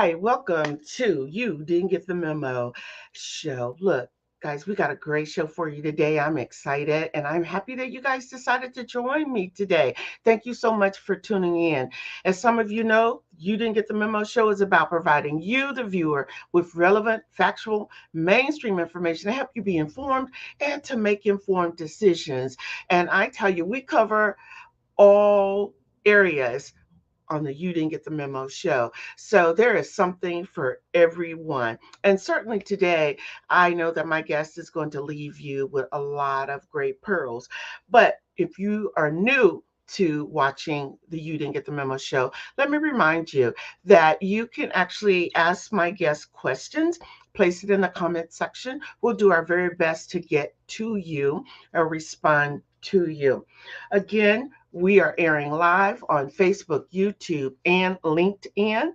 right, welcome to You Didn't Get the Memo show. Look, guys, we got a great show for you today. I'm excited and I'm happy that you guys decided to join me today. Thank you so much for tuning in. As some of you know, You Didn't Get the Memo show is about providing you, the viewer, with relevant, factual, mainstream information to help you be informed and to make informed decisions. And I tell you, we cover all areas on the You Didn't Get the Memo show. So there is something for everyone. And certainly today, I know that my guest is going to leave you with a lot of great pearls. But if you are new, to watching the You Didn't Get the Memo show, let me remind you that you can actually ask my guest questions. Place it in the comment section. We'll do our very best to get to you or respond to you. Again, we are airing live on Facebook, YouTube, and LinkedIn,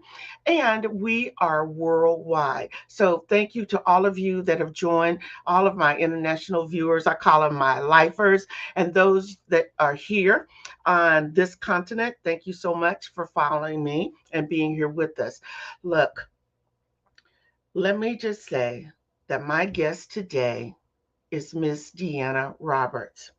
and we are worldwide. So, thank you to all of you that have joined, all of my international viewers. I call them my lifers, and those that are here on this continent. Thank you so much for following me and being here with us. Look, let me just say that my guest today is Miss Deanna Roberts.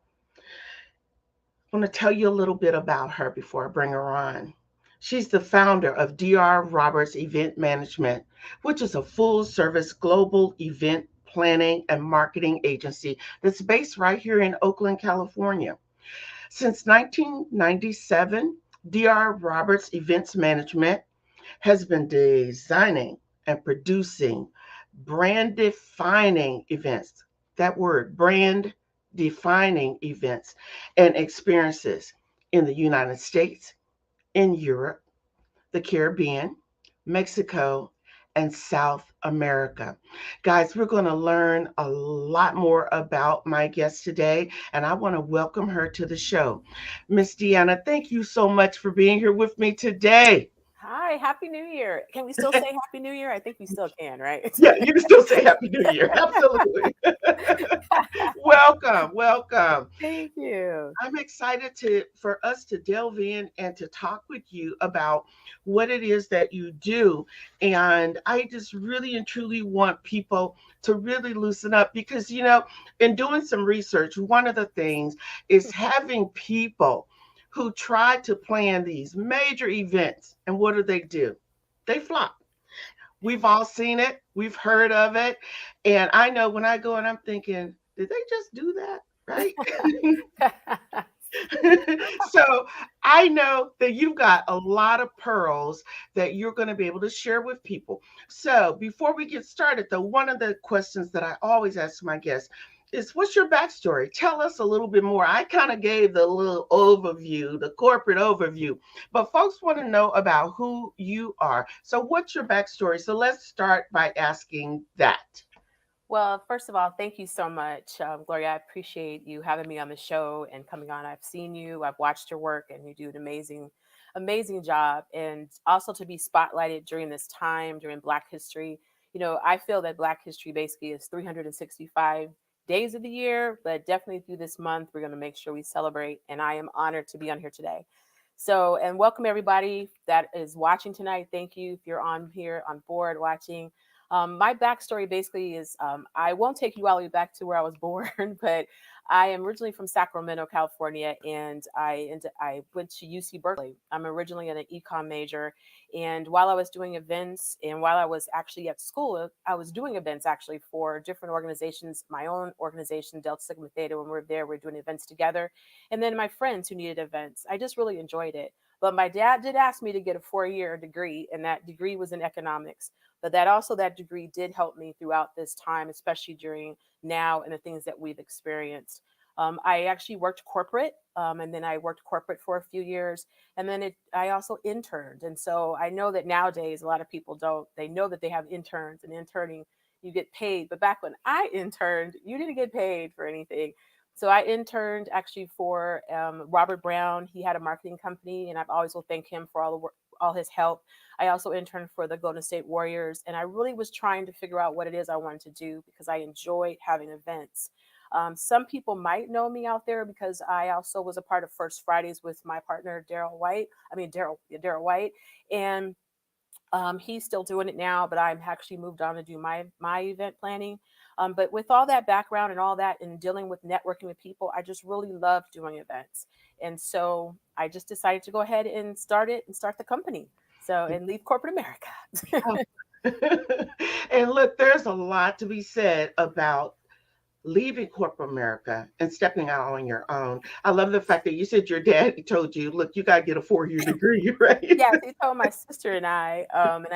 I want to tell you a little bit about her before I bring her on. She's the founder of Dr. Roberts Event Management, which is a full service global event planning and marketing agency that's based right here in Oakland, California. Since 1997, Dr. Roberts Events Management has been designing and producing brand defining events. That word, brand defining events and experiences in the United States, in Europe, the Caribbean, Mexico, and South America. Guys, we're going to learn a lot more about my guest today, and I want to welcome her to the show. Miss Deanna, thank you so much for being here with me today. Hi, Happy New Year. Can we still say Happy New Year? I think we still can, right? Yeah, you can still say Happy New Year. Absolutely. Welcome, welcome. Thank you. I'm excited to for us to delve in and to talk with you about what it is that you do. And I just really and truly want people to really loosen up because in doing some research, one of the things is having people who try to plan these major events and what do? They flop. We've all seen it, we've heard of it. And I know when I go and I'm thinking, did they just do that? Right? So I know that you've got a lot of pearls that you're going to be able to share with people. So before we get started, though, one of the questions that I always ask my guests is what's your backstory? Tell us a little bit more. I kind of gave the little overview, the corporate overview, but folks want to know about who you are. So what's your backstory? So let's start by asking that. Well, first of all, thank you so much, Gloria. I appreciate you having me on the show and coming on. I've seen you, I've watched your work, and you do an amazing job. And also to be spotlighted during this time, during Black History. I feel that Black History basically is 365 days of the year, but definitely through this month, we're going to make sure we celebrate. And I am honored to be on here today. So, and welcome everybody that is watching tonight. Thank you if you're on here on board watching. My backstory basically is I won't take you all the way back to where I was born, but I am originally from Sacramento, California, and I went to UC Berkeley. I'm originally an econ major, and while I was doing events and while I was actually at school, I was doing events actually for different organizations. My own organization, Delta Sigma Theta, when we were there, we are doing events together, and then my friends who needed events. I just really enjoyed it. But my dad did ask me to get a 4-year degree, and that degree was in economics. But that degree did help me throughout this time, especially during now and the things that we've experienced. I actually worked corporate, and then I worked corporate for a few years, and then I also interned. And so I know that nowadays a lot of people don't. They know that they have interns, and interning you get paid. But back when I interned, you didn't get paid for anything. So I interned actually for Robert Brown. He had a marketing company, and I've always will thank him for all his help. I also interned for the Golden State Warriors, and I really was trying to figure out what it is I wanted to do because I enjoyed having events. Some people might know me out there because I also was a part of First Fridays with my partner Daryl White. I mean Daryl White, and He's still doing it now, but I'm actually moved on to do my event planning. But with all that background and all that, and dealing with networking with people, I just really love doing events. And so I just decided to go ahead and start the company. So and leave corporate America. Yeah. And look, there's a lot to be said about leaving corporate America and stepping out on your own. I love the fact that you said your dad told you, look, you got to get a 4-year degree, right? Yes, he told my sister and I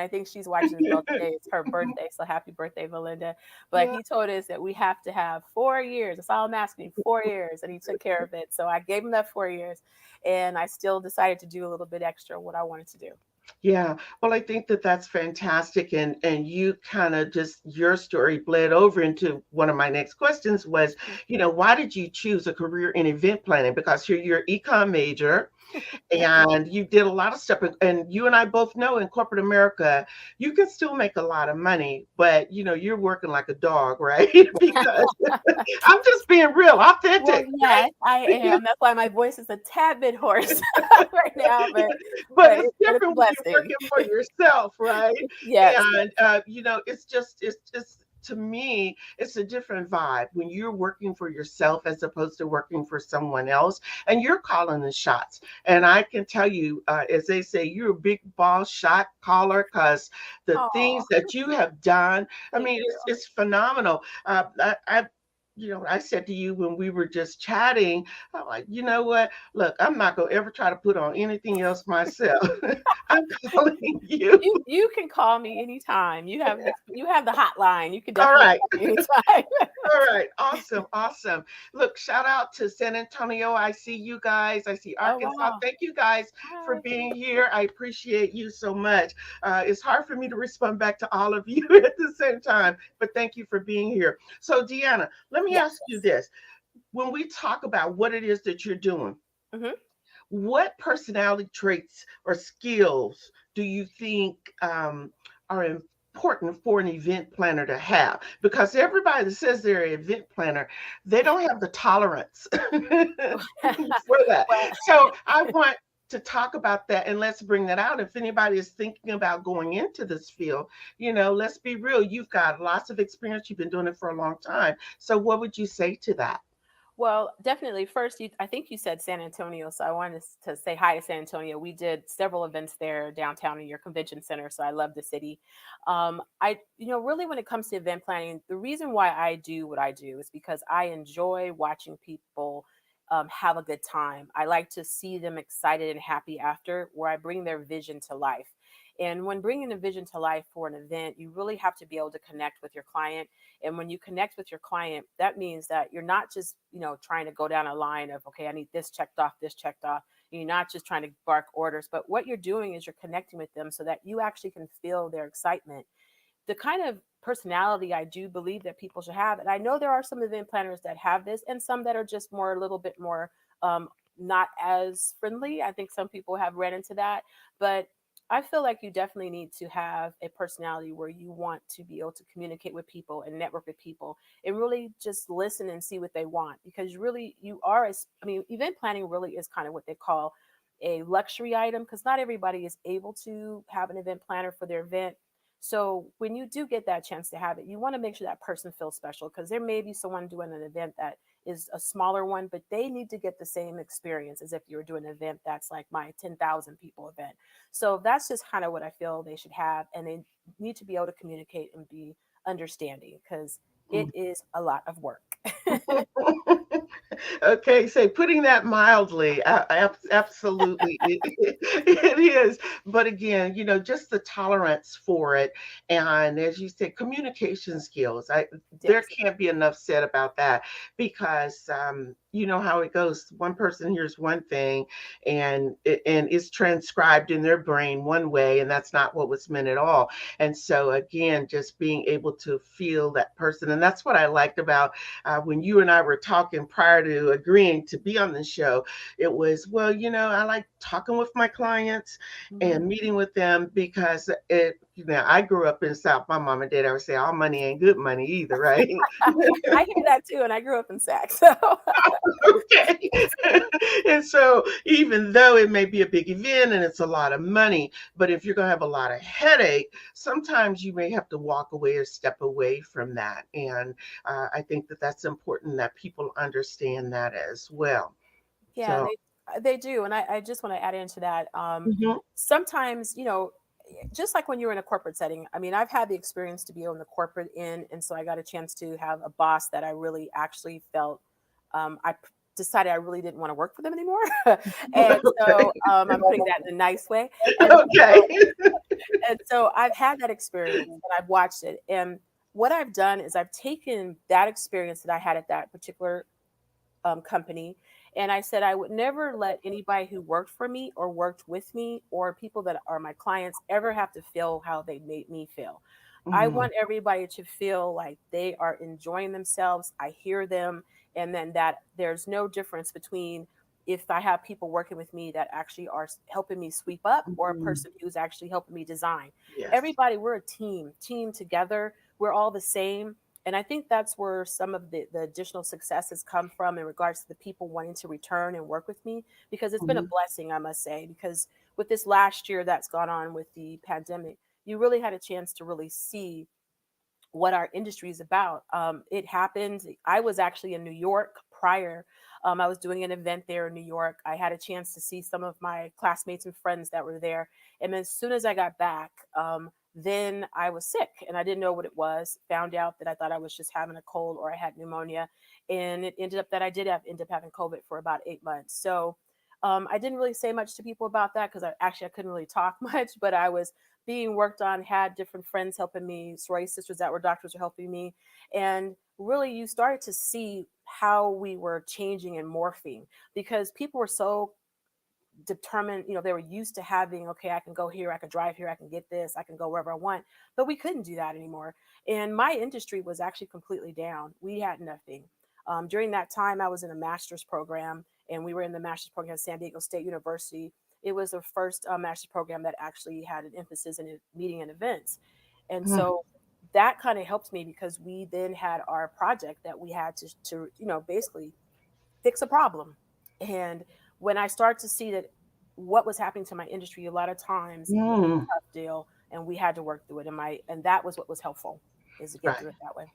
think she's watching as well today. It's her birthday, so happy birthday, Belinda. But Yeah. he told us that we have to have 4 years. That's all I'm asking, 4 years. And he took care of it. So I gave him that 4 years, and I still decided to do a little bit extra what I wanted to do. Yeah. Well, I think that that's fantastic. And you kind of just, your story bled over into one of my next questions was, why did you choose a career in event planning? Because you're econ major, and you did a lot of stuff. And you and I both know in corporate America, you can still make a lot of money, but you're working like a dog, right? Because I'm just being real, Well, authentic, yes, I right? am. That's why my voice is a tad bit hoarse right now, but But it's it's a different when you're blessing. working for yourself, right? Yes, And yes. it's to me, it's a different vibe when you're working for yourself as opposed to working for someone else, and you're calling the shots. And I can tell you, as they say, you're a big boss shot caller, because the Oh, things that you have done, I thank mean, you. it's phenomenal. I said to you when we were just chatting, I'm like, you know what? Look, I'm not gonna ever try to put on anything else myself. I'm calling you. You can call me anytime. You have the hotline. You can All definitely right. call me anytime. All right. Awesome. Awesome. Look, shout out to San Antonio. I see you guys. I see Oh Arkansas. wow. Thank you guys for Hi. being here. I appreciate you so much. It's hard for me to respond back to all of you at the same time, but thank you for being here. So, Deanna, let me Yes, ask you yes. this. When we talk about what it is that you're doing, Hmm. what personality traits or skills do you think are important for an event planner to have? Because everybody that says they're an event planner, they don't have the tolerance for that. Well, So I want to talk about that, and let's bring that out. If anybody is thinking about going into this field, let's be real. You've got lots of experience. You've been doing it for a long time. So what would you say to that? well, definitely. First, I think you said San Antonio, so I wanted to say hi to San Antonio. We did several events there downtown in your convention center, so I love the city. Really, when it comes to event planning, the reason why I do what I do is because I enjoy watching people have a good time. I like to see them excited and happy after, where I bring their vision to life. And when bringing a vision to life for an event, you really have to be able to connect with your client. And when you connect with your client, that means that you're not just, trying to go down a line of, okay, I need this checked off, this checked off. You're not just trying to bark orders, but what you're doing is you're connecting with them so that you actually can feel their excitement. The kind of personality I do believe that people should have, and I know there are some event planners that have this and some that are just more a little bit more um, not as friendly. I think some people have ran into that, but I feel like you definitely need to have a personality where you want to be able to communicate with people and network with people and really just listen and see what they want, because really you are I mean, event planning really is kind of what they call a luxury item, because not everybody is able to have an event planner for their event. So when you do get that chance to have it, you want to make sure that person feels special, because there may be someone doing an event that is a smaller one, but they need to get the same experience as if you were doing an event that's like my 10,000 people event. So that's just kind of what I feel they should have. And they need to be able to communicate and be understanding, because it is a lot of work. Okay, so putting that mildly, absolutely, it is. But again, just the tolerance for it, and as you said, communication skills. There Yes. can't be enough said about that, because you know how it goes. One person hears one thing, and it's transcribed in their brain one way, and that's not what was meant at all. And so again, just being able to feel that person, and that's what I liked about when you and I were talking prior to agreeing to be on the show. It was, well, I like talking with my clients Hmm. and meeting with them, because it, Now, I grew up in South. My mom and dad always say all money ain't good money either, right? I hear that too, and I grew up in Sac, so Okay. And so, even though it may be a big event and it's a lot of money, but if you're going to have a lot of headache, sometimes you may have to walk away or step away from that. And I think that that's important that people understand that as well. yeah, So, they do, and I just want to add into that. mhm, Sometimes, just like when you're in a corporate setting, I mean, I've had the experience to be on the corporate end, and so I got a chance to have a boss that I really actually felt I decided I really didn't want to work for them anymore, and okay. so I'm putting that in a nice way, and Okay. so I've had that experience and I've watched it, and what I've done is I've taken that experience that I had at that particular company. And I said I would never let anybody who worked for me or worked with me or people that are my clients ever have to feel how they made me feel. I Mhm, want everybody to feel like they are enjoying themselves. I hear them, and then that there's no difference between if I have people working with me that actually are helping me sweep up or a mhm. person who's actually helping me design. Yes. Everybody, we're a team together. We're all the same, and I think that's where some of the additional successes come from in regards to the people wanting to return and work with me, because it's been a Mhm, blessing, I must say, because with this last year that's gone on with the pandemic, you really had a chance to really see what our industry is about. It happened. I was actually in New York prior. I was doing an event there in New York. I had a chance to see some of my classmates and friends that were there. And as soon as I got back, then I was sick and I didn't know what it was. Found out that I thought I was just having a cold or I had pneumonia. And it ended up that I did end up having COVID for about 8 months. So I didn't really say much to people about that because I couldn't really talk much, but I was being worked on, had different friends helping me, sorority sisters that were doctors were helping me. And really, you started to see how we were changing and morphing because people were so determined, they were used to having, okay, I can go here, I can drive here, I can get this, I can go wherever I want. But we couldn't do that anymore. And my industry was actually completely down. We had nothing. During that time, I was in a master's program, and we were in the master's program at San Diego State University. It was the first master's program that actually had an emphasis in meeting and events. And mhm, so that kind of helped me because we then had our project that we had to basically fix a problem. And when I started to see that what was happening to my industry, a lot of times it was mm. a tough deal and we had to work through it. And that was what was helpful, is to get Right. through it that way.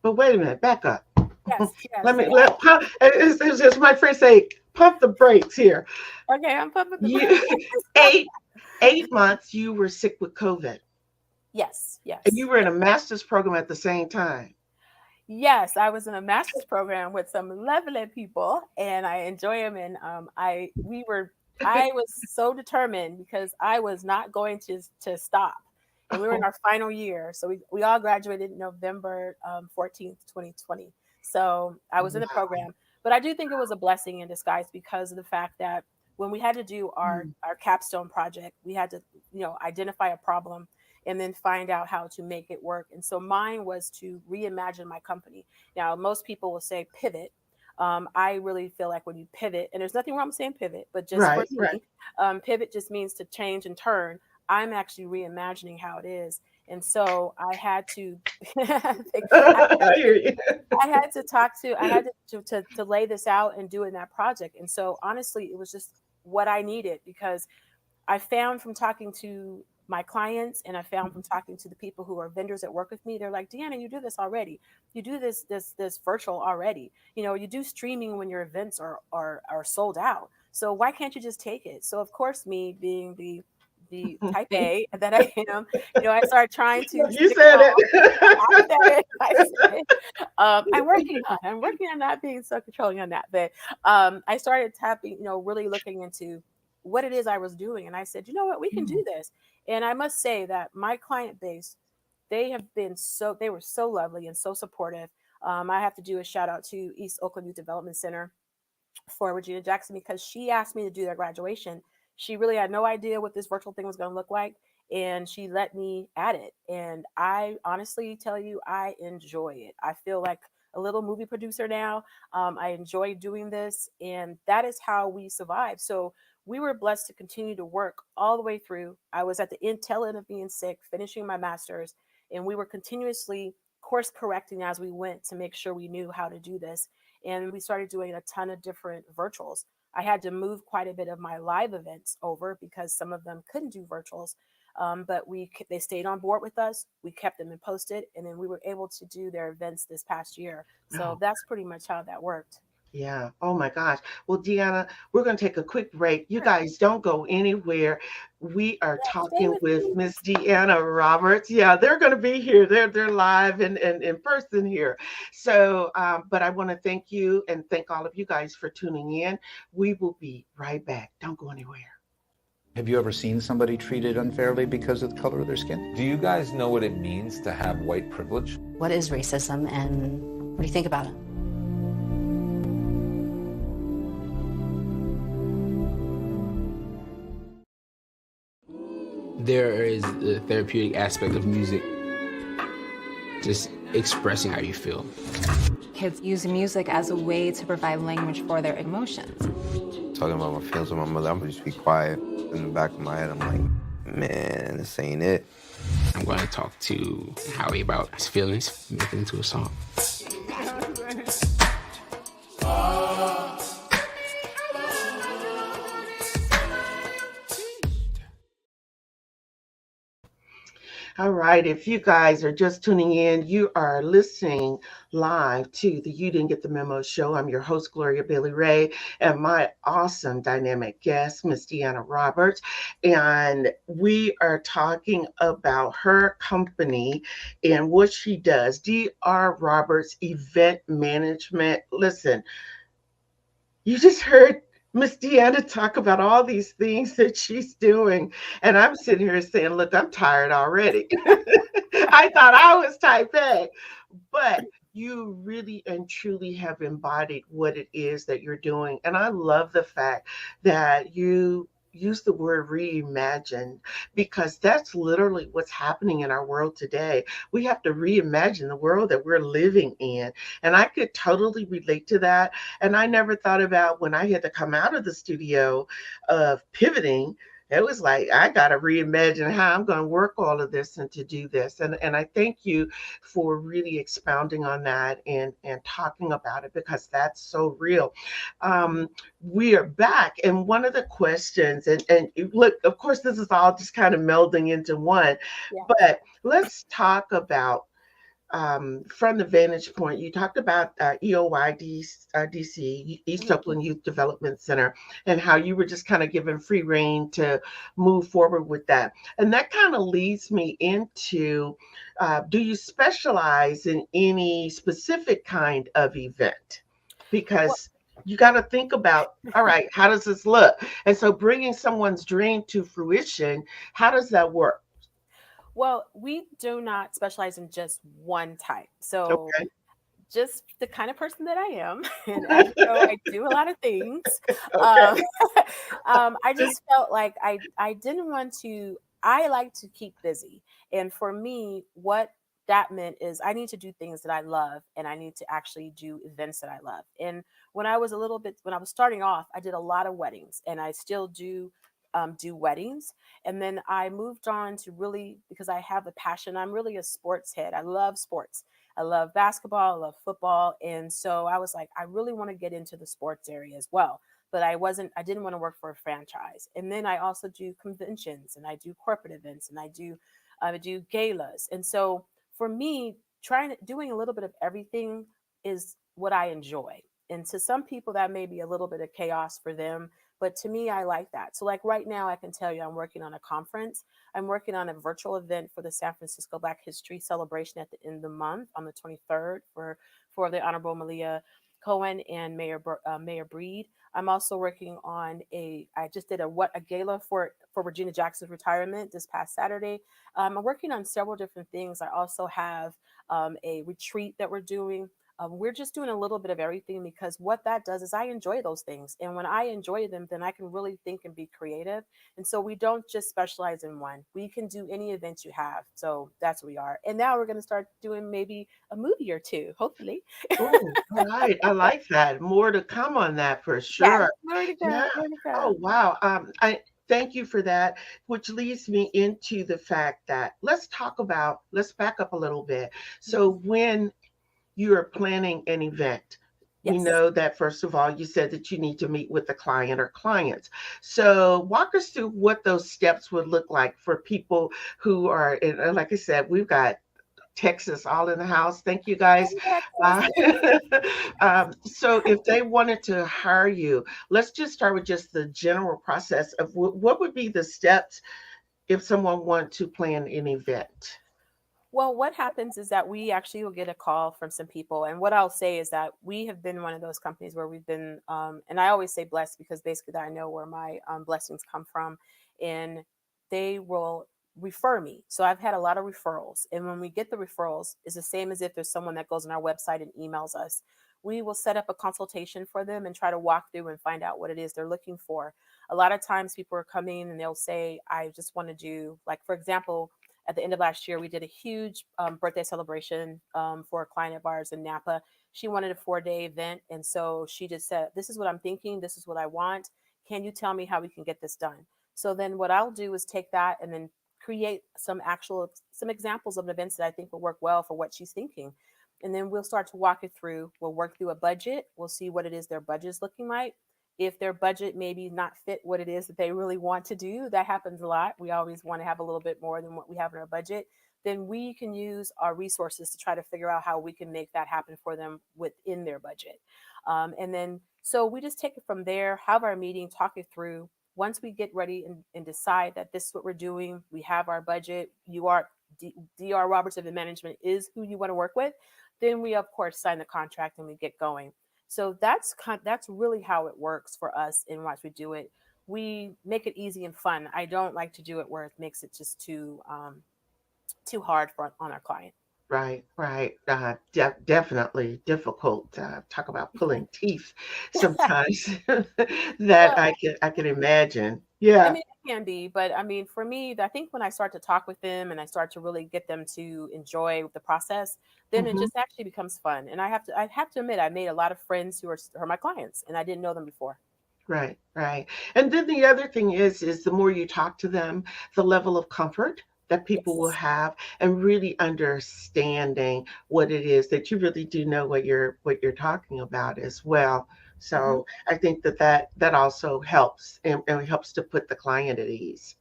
But wait a minute, back up. Yes, yes. Let me let pump, as my friends say, pump the brakes here. Okay, I'm pumping the You brakes. 8 8 months you were sick with COVID, Yes, and you yes. were in a master's program at the same time. Yes, I was in a master's program with some lovely people, and I enjoy them. And I was so determined because I was not going to stop, and we were in Oh, our final year. So we all graduated November 14th, 2020. So I was in the wow. program, but I do think it was a blessing in disguise because of the fact that when we had to do Mm, our capstone project, we had to identify a problem and then find out how to make it work. And so mine was to reimagine my company. Now, most people will say pivot. I really feel like when you pivot, and there's nothing wrong with saying pivot, but just for right, right. me, pivot just means to change and turn. I'm actually reimagining how it is. And so I had to, I I hear you. I had to lay this out and do it in that project. And so honestly, it was just what I needed because I found from talking to my clients and I found from talking to the people who are vendors that work with me, they're like, Deanna, you do this already. You do this virtual already. You do streaming when your events are sold out. So why can't you just take it? So of course, me being the type A that I am, I started trying to You stick said around. I it. said it. I said it. I'm working on not being so controlling on that. But I started tapping, really looking into what it is I was doing. And I said, you know what, we can do this. And I must say that my client base, they were so lovely and so supportive. I have to do a shout out to East Oakland Youth Development Center for Regina Jackson because she asked me to do their graduation. She really had no idea what this virtual thing was going to look like. And she let me at it. And I honestly tell you, I enjoy it. I feel like a little movie producer now. I enjoy doing this. And that is how we survive. So we were blessed to continue to work all the way through. I was at the tail end of being sick, finishing my master's, and we were continuously course correcting as we went to make sure we knew how to do this. And we started doing a ton of different virtuals. I had to move quite a bit of my live events over because some of them couldn't do virtuals. But they stayed on board with us. We kept them and posted, and then we were able to do their events this past year. So Oh, that's pretty much how that worked. yeah. Oh my gosh. Well, Deanna, we're going to take a quick break. You Sure. guys don't go anywhere. We are Yeah, stay talking with with me. Miss Deanna Roberts. Yeah, they're going to be here. They're live and in person here. So, but I want to thank you and thank all of you guys for tuning in. We will be right back. Don't go anywhere. Have you ever seen somebody treated unfairly because of the color of their skin? Do you guys know what it means to have white privilege? What is racism and what do you think about it? There is the therapeutic aspect of music, just expressing how you feel. Kids use music as a way to provide language for their emotions. Talking about my feelings with my mother, I'm gonna just be quiet. In the back of my head, I'm like, man, this ain't it. I'm going to talk to Howie about his feelings, make it into a song. All right. If you guys are just tuning in, you are listening live to the You Didn't Get the Memo show. I'm your host, Gloria Bailey Ray, and my awesome dynamic guest, Miss Deanna Roberts. And we are talking about her company and what she does, D.R. Roberts Event Management. Listen, you just heard Miss Deanna talk about all these things that she's doing. And I'm sitting here saying, look, I'm tired already. I thought I was type A, but you really and truly have embodied what it is that you're doing. And I love the fact that you use the word reimagine because that's literally what's happening in our world today. We have to reimagine the world that we're living in. And I could totally relate to that. And I never thought about when I had to come out of the studio of pivoting. It was like I got to reimagine how I'm going to work all of this and to do this. And I thank you for really expounding on that and talking about it because that's so real. We are back, and one of the questions, and look, of course, this is all just kind of melding into one, Yeah. but let's talk about from the vantage point, you talked about EOYD, DC, East Mhm. Upland Youth Development Center, and how you were just kind of given free reign to move forward with that. And that kind of leads me into do you specialize in any specific kind of event? Well, Because you got to think about, all right, how does this look? And so bringing someone's dream to fruition, how does that work? well, we do not specialize in just one type. So Okay. just the kind of person that I am, and as you know, I do a lot of things. Um, Okay. I just felt like I didn't want to. I like to keep busy, and for me, what that meant is I need to do things that I love, and I need to actually do events that I love. And when I was starting off, I did a lot of weddings, and I still do weddings. And then I moved on to really because I have a passion. I'm really a sports head. I love sports. I love basketball, I love football. And so I was like, I really want to get into the sports area as well. But I didn't want to work for a franchise. And then I also do conventions and I do corporate events and I do galas. And so for me, doing a little bit of everything is what I enjoy. And to some people, that may be a little bit of chaos for them. But to me, I like that. So, like right now, I can tell you I'm working on a conference. I'm working on a virtual event for the San Francisco Black History Celebration at the end of the month on the 23rd for the Honorable Malia Cohen and Mayor Breed. I'm also working on I just did a gala for Regina Jackson's retirement this past Saturday. I'm working on several different things. I also have a retreat that we're doing. we're just doing a little bit of everything, because what that does is I enjoy those things. And when I enjoy them, then I can really think and be creative. And so we don't just specialize in one. We can do any event you have. So that's what we are. And now we're going to start doing maybe a movie or two, hopefully. Oh, all right. I like that. More to come on that for Yes, sure. more to Yeah. come, more to Oh, come. wow. I thank you for that, which leads me into the fact that let's back up a little bit. So Mhm. when you're planning an event, we Yes. know that first of all, you said that you need to meet with the client or clients. So walk us through what those steps would look like for people who are, and like I said, we've got Texas all in the house. Thank you guys. Uh, Texas. so if they wanted to hire you, let's just start with just the general process of what would be the steps if someone wanted to plan an event. Well, what happens is that we actually will get a call from some people. And what I'll say is that we have been one of those companies where we've been, and I always say blessed, because basically I know where my blessings come from. And they will refer me. So I've had a lot of referrals. And when we get the referrals, it's the same as if there's someone that goes on our website and emails us. We will set up a consultation for them and try to walk through and find out what it is they're looking for. A lot of times people are coming and they'll say, I just want to do, like, for example, at the end of last year, we did a huge birthday celebration for a client of ours in Napa. She wanted a 4-day event. And so she just said, this is what I'm thinking. This is what I want. Can you tell me how we can get this done? So then what I'll do is take that and then create some examples of events that I think will work well for what she's thinking. And then we'll start to walk it through. We'll work through a budget. We'll see what it is their budget is looking like. If their budget maybe not fit what it is that they really want to do, that happens a lot. We always want to have a little bit more than what we have in our budget. Then we can use our resources to try to figure out how we can make that happen for them within their budget. And then, so we just take it from there, have our meeting, talk it through. Once we get ready and decide that this is what we're doing, we have our budget, Dr. Roberts of the management is who you want to work with, then we, of course, sign the contract and we get going. So that's really how it works for us in watch we do it. We make it easy and fun. I don't like to do it where it makes it just too hard for on our client. Right, right. Definitely difficult. Talk about pulling teeth sometimes. That Well, I can imagine. I Yeah. mean, it can be, but I mean, for me, I think when I start to talk with them and I start to really get them to enjoy the process, then it Hmm. just actually becomes fun. And I have to admit, I made a lot of friends who are my clients, and I didn't know them before. Right, right. And then the other thing is the more you talk to them, the level of comfort that people will Yes. have and really understanding what it is that you really do know what you're talking about as well. Mhm. So I think that also helps and helps to put the client at ease.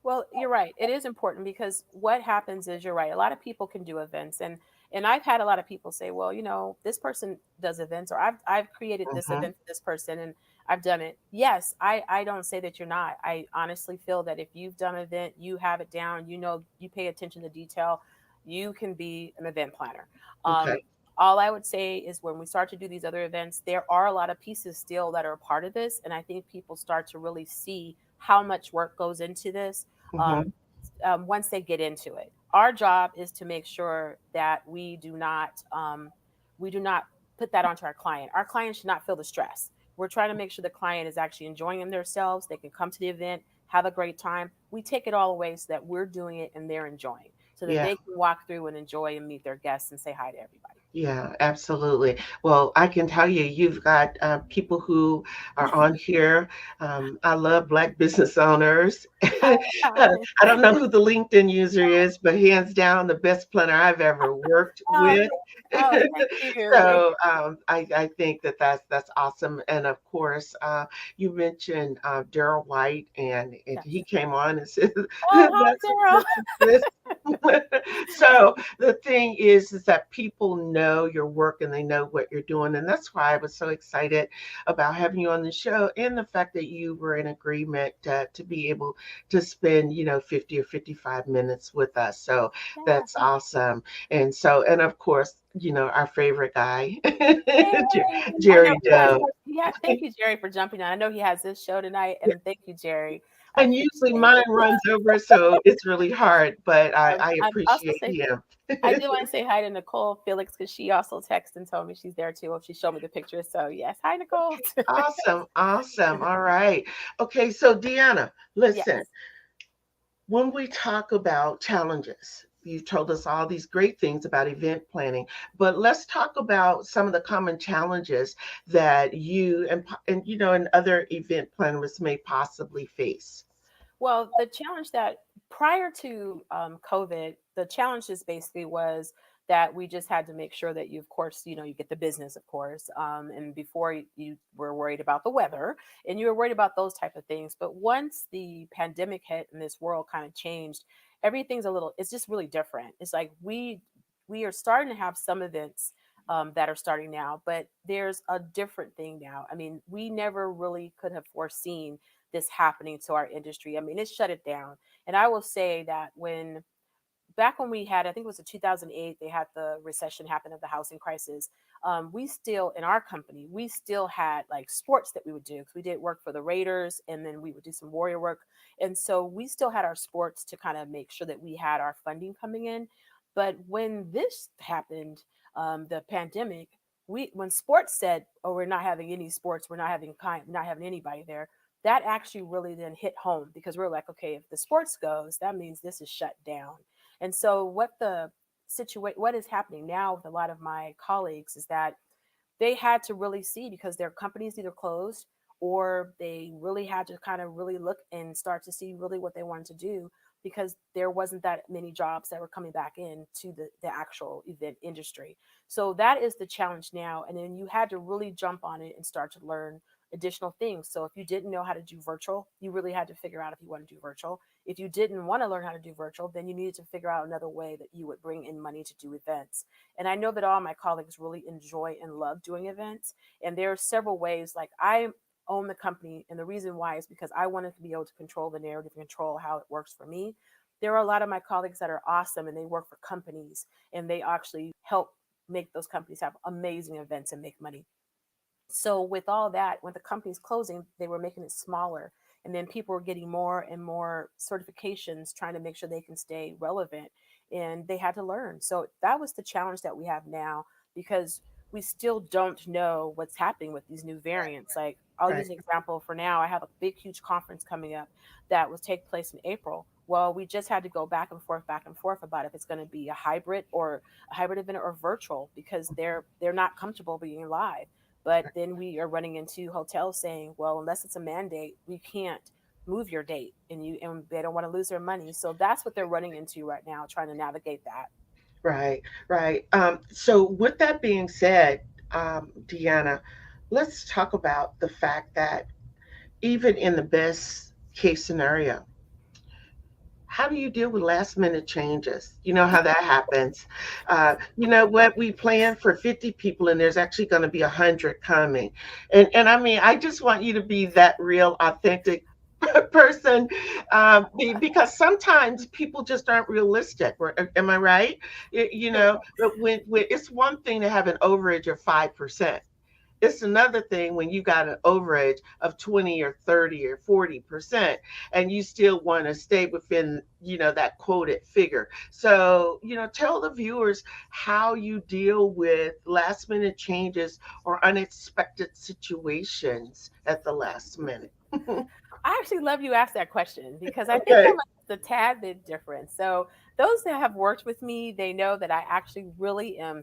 Well, you're right. It is important, because what happens is, you're right. A lot of people can do events, and I've had a lot of people say, "Well, this person does events, or I've created this Hmm. event for this person, and I've done it." Yes, I don't say that you're not. I honestly feel that if you've done an event, you have it down. You pay attention to detail. You can be an event planner. Okay. Um, all I would say is, when we start to do these other events, there are a lot of pieces still that are a part of this, and I think people start to really see how much work goes into this, um, Hmm. once they get into it. Our job is to make sure that we do not put that onto our client. Our client should not feel the stress. We're trying to make sure the client is actually enjoying themselves. They can come to the event, have a great time. We take it all away so that we're doing it and they're enjoying, so that Yeah. they can walk through and enjoy and meet their guests and say hi to everybody. Yeah, absolutely. Well, I can tell you, you've got people who are on here. I love Black business owners. I Oh, don't know who the LinkedIn user is, but hands down, the best planner I've ever worked with. thank you. Thank So I think that's awesome. And of course, you mentioned Daryl White, and you. he came on and said, Oh, hi, "Let's Daryl. listen to this." So the thing is that people know your work and they know what you're doing, and that's why I was so excited about having you on the show, and the fact that you were in agreement to be able to spend 50 or 55 minutes with us. So that's Yeah. awesome. And so, and of course, our favorite guy, Yay. I know Jerry he has. Doe. Thank you, Jerry, for jumping on. I know he has this show tonight, and thank you, Jerry. And appreciate usually it. mine runs over, so it's really hard, but I I'm also appreciate say him. I do want to say hi to Nicole Felix because she also texted and told me she's there too. She showed me the picture. So yes, hi Nicole. Awesome, awesome. All right. Okay, so Deanna, listen, Yes. when we talk about challenges, you told us all these great things about event planning, but let's talk about some of the common challenges that you and and other event planners may possibly face. Well, the challenge that prior to COVID, the challenges basically was that we just had to make sure that you, of course, you get the business, of course, and before you were worried about the weather and you were worried about those type of things. But once the pandemic hit and this world kind of changed, everything's it's just really different. It's like we are starting to have some events that are starting now, but there's a different thing now. I mean, we never really could have foreseen this happening to our industry. I mean, it shut it down. And I will say that back when we had, I think it was in 2008, they had the recession happen of the housing crisis. We still, in our company, we still had like sports that we would do because we did work for the Raiders and then we would do some Warrior work. And so we still had our sports to kind of make sure that we had our funding coming in. But when this happened, the pandemic, when sports said, "Oh, we're not having any sports, not having anybody there," that actually really then hit home because we're like, okay, if the sports goes, that means this is shut down. And so what is happening now with a lot of my colleagues is that they had to really see because their companies either closed or they really had to kind of really look and start to see really what they wanted to do because there wasn't that many jobs that were coming back into the actual event industry. So that is the challenge now. And then you had to really jump on it and start to learn additional things. So if you didn't know how to do virtual, you really had to figure out if you want to do virtual. If you didn't want to learn how to do virtual, then you needed to figure out another way that you would bring in money to do events. And I know that all my colleagues really enjoy and love doing events. And there are several ways, like I own the company. And the reason why is because I wanted to be able to control the narrative, control how it works for me. There are a lot of my colleagues that are awesome and they work for companies and they actually help make those companies have amazing events and make money. So with all that, when the company's closing, they were making it smaller. And then people were getting more and more certifications, trying to make sure they can stay relevant. And they had to learn. So that was the challenge that we have now because we still don't know what's happening with these new variants. Like I'll Right. use an example for now. I have a big, huge conference coming up that will take place in April. Well, we just had to go back and forth about if it's going to be a hybrid event or virtual because they're not comfortable being live. But then we are running into hotels saying, well, unless it's a mandate, we can't move your date and they don't want to lose their money. So that's what they're running into right now, trying to navigate that. Right, right. So, with that being said, Deanna, let's talk about the fact that even in the best case scenario, how do you deal with last minute changes? You know how that happens. You know what? We plan for 50 people and there's actually going to be 100 coming. And I mean, I just want you to be that real, authentic person because sometimes people just aren't realistic. Am I right? But when it's one thing to have an overage of 5%. It's another thing when you got an overage of 20 or 30 or 40%, and you still want to stay within, that quoted figure. So, tell the viewers how you deal with last minute changes or unexpected situations at the last minute. I actually love you asked that question because I think Okay. I'm a tad bit different. So those that have worked with me, they know that I actually really am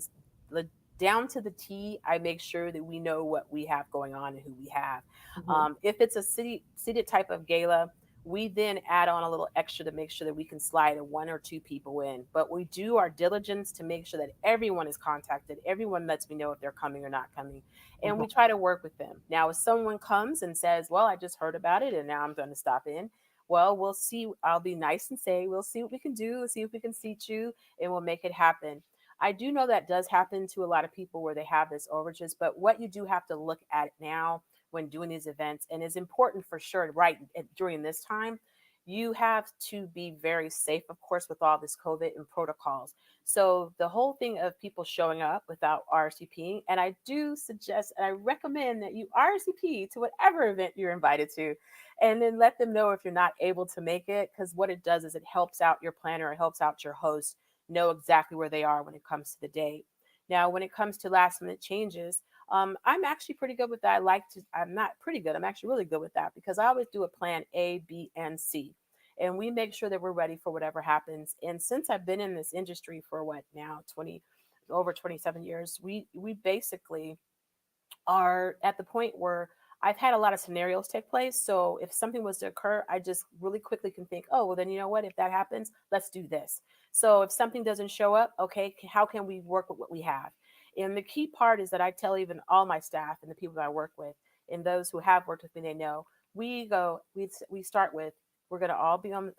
down to the T. I make sure that we know what we have going on and who we have. Mhm. If it's a seated type of gala, we then add on a little extra to make sure that we can slide one or two people in. But we do our diligence to make sure that everyone is contacted. Everyone lets me know if they're coming or not coming and Mhm. we try to work with them. Now, if someone comes and says, well, I just heard about it and now I'm going to stop in, well, we'll see. I'll be nice and say, we'll see what we can do, see if we can seat you, and we'll make it happen. I do know that does happen to a lot of people where they have this overages, but what you do have to look at now when doing these events, and is important for sure, right, during this time, you have to be very safe, of course, with all this COVID and protocols. So the whole thing of people showing up without RSVPing, and I do suggest and I recommend that you RSVP to whatever event you're invited to, and then let them know if you're not able to make it, because what it does is it helps out your planner, it helps out your host know exactly where they are when it comes to the date. Now, when it comes to last minute changes, I'm actually pretty good with that. I'm not pretty good. I'm actually really good with that because I always do a plan A, B, and C. And we make sure that we're ready for whatever happens. And since I've been in this industry for what now, 20, over 27 years, we basically are at the point where I've had a lot of scenarios take place. So if something was to occur, I just really quickly can think, oh, well, then you know what? If that happens, let's do this. So if something doesn't show up, okay, how can we work with what we have? And the key part is that I tell even all my staff and the people that I work with and those who have worked with me, they know we start with, we're going to all be on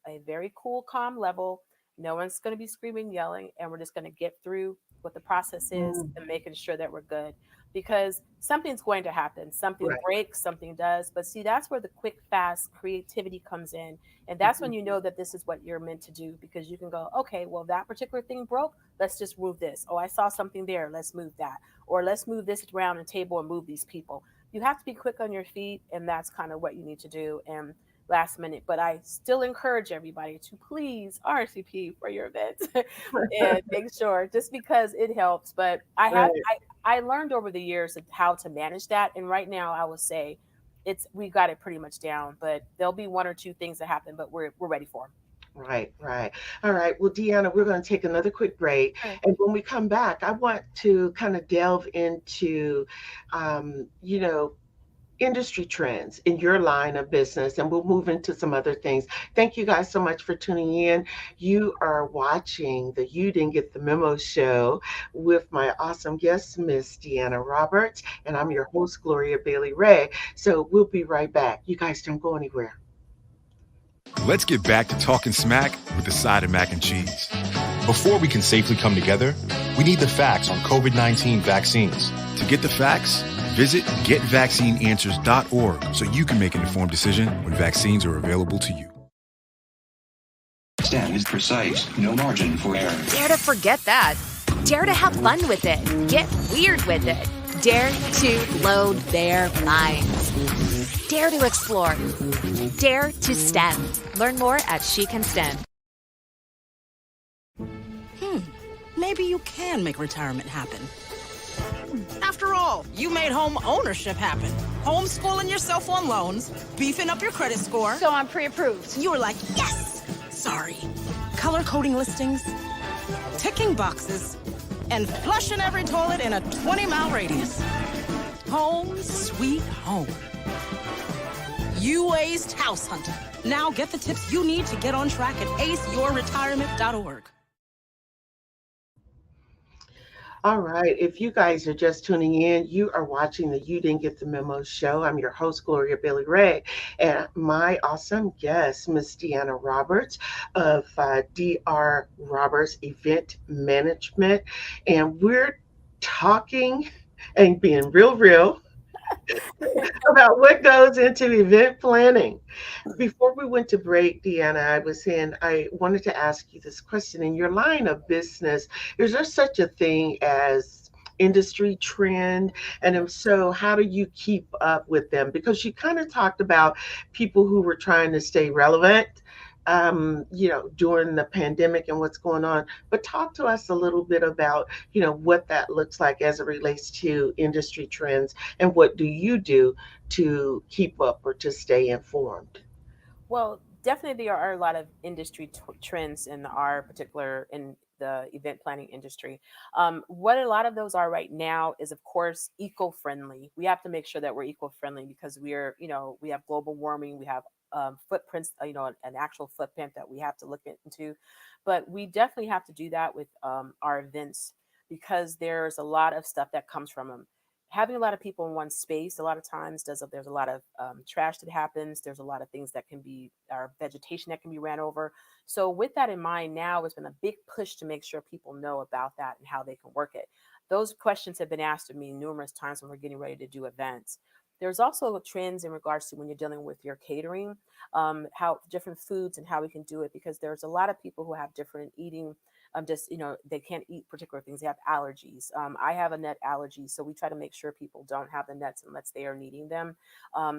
a very cool, calm level. No one's going to be screaming, yelling, and we're just going to get through what the process is Mm, and making sure that we're good because something's going to happen. Something right. breaks, something does. But see, that's where the quick, fast creativity comes in. And that's when Mhm. you know that this is what you're meant to do because you can go, okay, well, that particular thing broke. Let's just move this. Oh, I saw something there. Let's move that. Or let's move this around the table and move these people. You have to be quick on your feet. And that's kind of what you need to do. And last minute, but I still encourage everybody to please RSVP for your events and make sure just because it helps. But Right. I learned over the years how to manage that. And right now I would say we got it pretty much down, but there'll be one or two things that happen, but we're ready for them. Right, right. All right. Well, Deanna, we're going to take another quick break. Sure. And when we come back, I want to kind of delve into, you know, industry trends in your line of business, and we'll move into some other things. Thank you guys so much for tuning in. You are watching the You Didn't Get the Memo show with my awesome guest, Miss Deanna Roberts, and I'm your host, Gloria Bailey Ray. So we'll be right back. You guys don't go anywhere. Let's get back to talking smack with the side of mac and cheese. Before we can safely come together, we need the facts on COVID-19 vaccines. To get the facts, visit getvaccineanswers.org so you can make an informed decision when vaccines are available to you. Stan is precise, no margin for error. Dare to forget that. Dare to have fun with it. Get weird with it. Dare to load their minds. Dare to explore. Dare to STEM. Learn more at She Can STEM. Maybe you can make retirement happen. After all, you made home ownership happen. Homeschooling yourself on loans, beefing up your credit score. So I'm pre-approved. You were like, yes! Sorry. Color coding listings, ticking boxes, and flushing every toilet in a 20-mile radius. Home sweet home. You aced house hunting. Now get the tips you need to get on track at aceyourretirement.org. All right. If you guys are just tuning in, you are watching the You Didn't Get the Memo show. I'm your host, Gloria Billy Ray, and my awesome guest, Miss Deanna Roberts of DR Roberts Event Management. And we're talking and being real about what goes into event planning. Before we went to break, Deanna, I was saying I wanted to ask you this question. In your line of business, is there such a thing as industry trend? And if so, how do you keep up with them? Because you kind of talked about people who were trying to stay relevant, during the pandemic and what's going on. But talk to us a little bit about, what that looks like as it relates to industry trends, and what do you do to keep up or to stay informed? Well, definitely there are a lot of industry trends in our particular in the event planning industry. What a lot of those are right now is, of course, eco-friendly. We have to make sure that we're eco-friendly because we have global warming, we have footprints, an actual footprint that we have to look into. But we definitely have to do that with our events because there's a lot of stuff that comes from them. Having a lot of people in one space a lot of times there's a lot of trash that happens. There's a lot of things that can be our vegetation that can be ran over. So with that in mind, now it's been a big push to make sure people know about that and how they can work it. Those questions have been asked of me numerous times when we're getting ready to do events. There's also trends in regards to when you're dealing with your catering, how different foods and how we can do it, because there's a lot of people who have different eating. Just they can't eat particular things. They have allergies. I have a nut allergy, so we try to make sure people don't have the nuts unless they are needing them.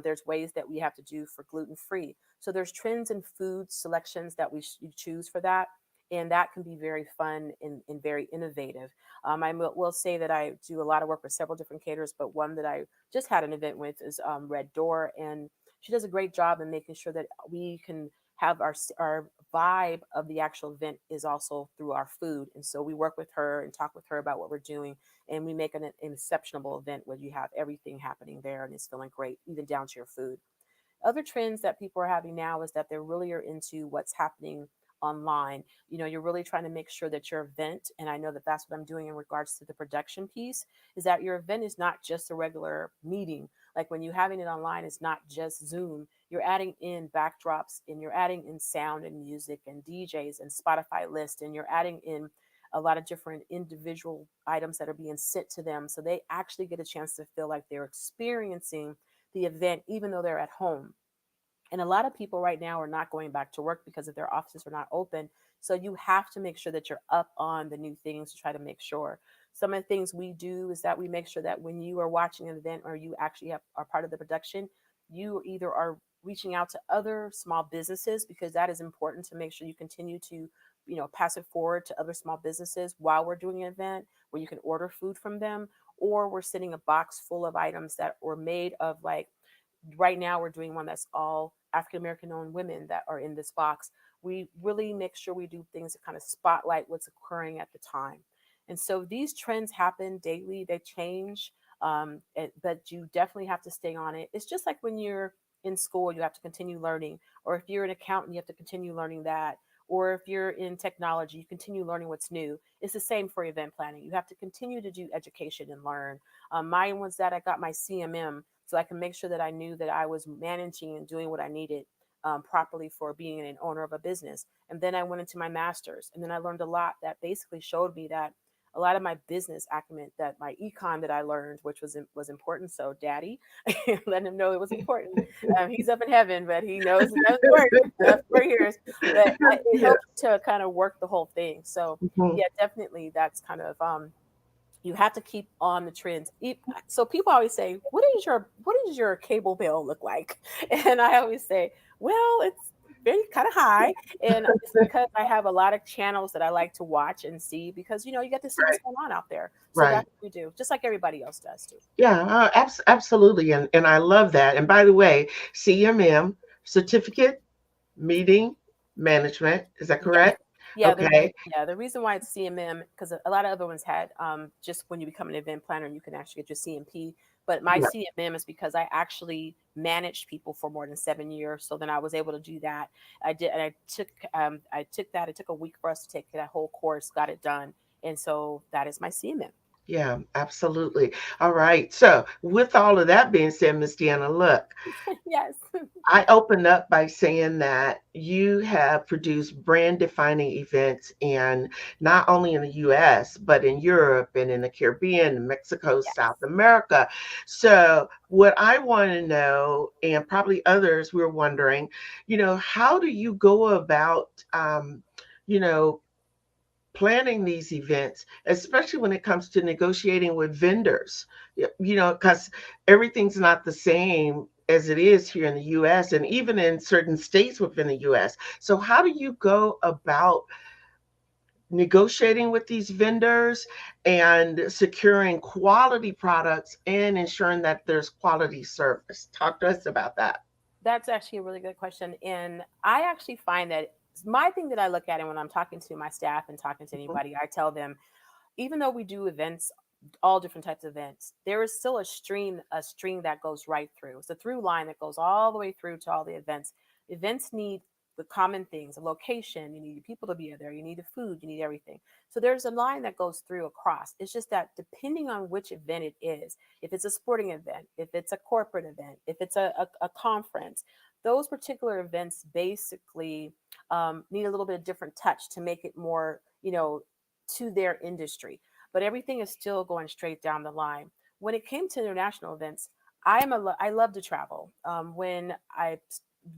There's ways that we have to do for gluten free. So there's trends in food selections that you choose for that, and that can be very fun and very innovative. Will say that I do a lot of work with several different caterers, but one that I just had an event with is Red Door, and she does a great job in making sure that we can have our vibe of the actual event is also through our food. And so we work with her and talk with her about what we're doing, and we make an exceptional event where you have everything happening there and it's feeling great, even down to your food. Other trends that people are having now is that they really are into what's happening online. You're really trying to make sure that your event, and I know that that's what I'm doing in regards to the production piece, is that your event is not just a regular meeting. Like when you're having it online, it's not just Zoom. You're adding in backdrops, and you're adding in sound and music and DJs and Spotify list, and you're adding in a lot of different individual items that are being sent to them, so they actually get a chance to feel like they're experiencing the event even though they're at home. And a lot of people right now are not going back to work because of their offices are not open. So you have to make sure that you're up on the new things to try to make sure. Some of the things we do is that we make sure that when you are watching an event or you actually are part of the production, you either are reaching out to other small businesses, because that is important to make sure you continue to pass it forward to other small businesses while we're doing an event where you can order food from them, or we're sending a box full of items that were made of, like, right now we're doing one that's all African American owned women that are in this box. We really make sure we do things to kind of spotlight what's occurring at the time. And so these trends happen daily, they change, but you definitely have to stay on it. It's just like when you're in school, you have to continue learning, or if you're an accountant, you have to continue learning that. Or if you're in technology, you continue learning what's new. It's the same for event planning. You have to continue to do education and learn. Mine was that I got my CMM so I can make sure that I knew that I was managing and doing what I needed properly for being an owner of a business. And then I went into my master's, and then I learned a lot that basically showed me that a lot of my business acumen, that my econ that I learned, which was important. So, Daddy, letting him know it was important. He's up in heaven, but he knows it doesn't work. That's 4 years, but it Yeah. helps to kind of work the whole thing. So, Mhm. yeah, definitely, that's kind of you have to keep on the trends. So people always say, "What does your cable bill look like?" And I always say, "Well, it's very kind of high, and it's because I have a lot of channels that I like to watch and see, because you get to see what's Right. going on out there." So Right. that's what we do, just like everybody else does too. Yeah, absolutely. And I love that. And by the way, CMM, certificate, meeting management, is that Yes. correct? Yeah, Okay. the reason why it's CMM, because a lot of other ones had just when you become an event planner, you can actually get your CMP. But my Yeah. CMM is because I actually managed people for more than 7 years. So then I was able to do that. I did, and I took that. It took a week for us to take that whole course, got it done, and so that is my CMM. Yeah, absolutely. All right. So, with all of that being said, Miss Deanna, look, Yes. I opened up by saying that you have produced brand defining events in not only in the US, but in Europe and in the Caribbean, Mexico, Yes. South America. So, what I want to know, and probably others were wondering, how do you go about, you know, planning these events, especially when it comes to negotiating with vendors, because everything's not the same as it is here in the US and even in certain states within the US. So, how do you go about negotiating with these vendors and securing quality products and ensuring that there's quality service? Talk to us about that. That's actually a really good question. And I actually find that my thing that I look at, and when I'm talking to my staff and talking to Mhm. anybody, I tell them, even though we do events, all different types of events, there is still a string that goes right through. It's a through line that goes all the way through to all the events. Events need the common things: a location, you need people to be there, you need the food, you need everything. So there's a line that goes through across. It's just that depending on which event it is, if it's a sporting event, if it's a corporate event, if it's a conference, those particular events basically need a little bit of different touch to make it more, to their industry, but everything is still going straight down the line. When it came to international events, I love to travel. When I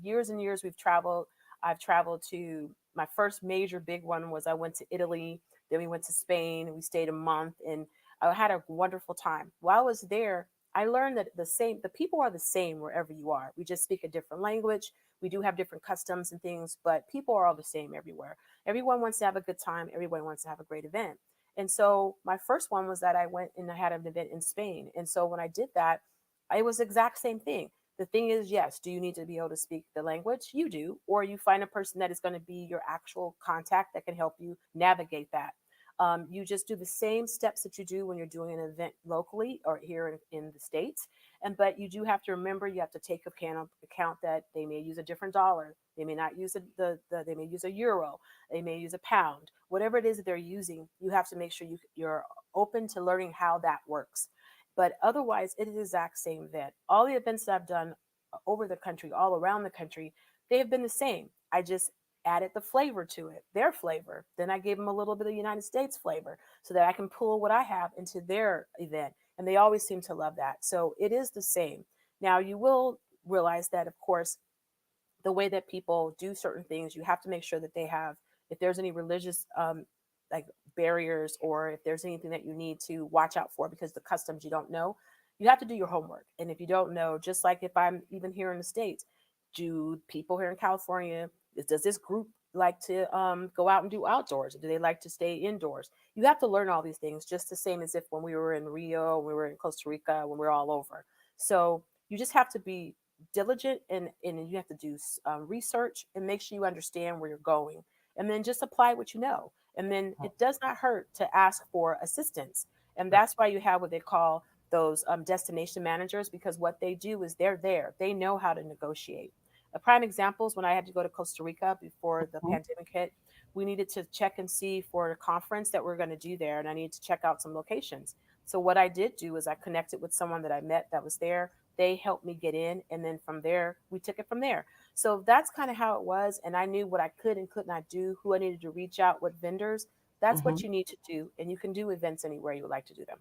years and years we've traveled. I've traveled to my first major big one was I went to Italy. Then we went to Spain. We stayed a month, and I had a wonderful time. While I was there, I learned that the people are the same wherever you are. We just speak a different language. We do have different customs and things, but people are all the same everywhere. Everyone wants to have a good time. Everyone wants to have a great event. And so my first one was that I went and I had an event in Spain. And so when I did that, it was the exact same thing. The thing is, yes, do you need to be able to speak the language? You do, or you find a person that is going to be your actual contact that can help you navigate that. You just do the same steps that you do when you're doing an event locally or here in the States. But you do have to remember, you have to take account that they may use a different dollar. They may not use they may use a euro. They may use a pound. Whatever it is that they're using, you have to make sure you're open to learning how that works. But otherwise, it is the exact same event. All the events that I've done over the country, all around the country, they have been the same. I just added the flavor to it, their flavor. Then I gave them a little bit of United States flavor so that I can pull what I have into their event. And they always seem to love that. So it is the same. Now, you will realize that, of course, the way that people do certain things, you have to make sure that they have, if there's any religious like barriers, or if there's anything that you need to watch out for because the customs you don't know, you have to do your homework. And if you don't know, just like if I'm even here in the States, do people here in California, does this group like to go out and do outdoors? Or do they like to stay indoors? You have to learn all these things, just the same as if when we were in Rio, we were in Costa Rica, when we are all over. So you just have to be diligent, and you have to do research and make sure you understand where you're going, and then just apply what you know. And then it does not hurt to ask for assistance. And that's why you have what they call those destination managers, because what they do is they're there, they know how to negotiate. A prime example is when I had to go to Costa Rica before the Mhm. pandemic hit. We needed to check and see for a conference that we're going to do there, and I needed to check out some locations. So what I did do is I connected with someone that I met that was there. They helped me get in, and then from there we took it from there. So that's kind of how it was, and I knew what I could and could not do, who I needed to reach out, what vendors. That's what Mhm. you need to do, and you can do events anywhere you would like to do them.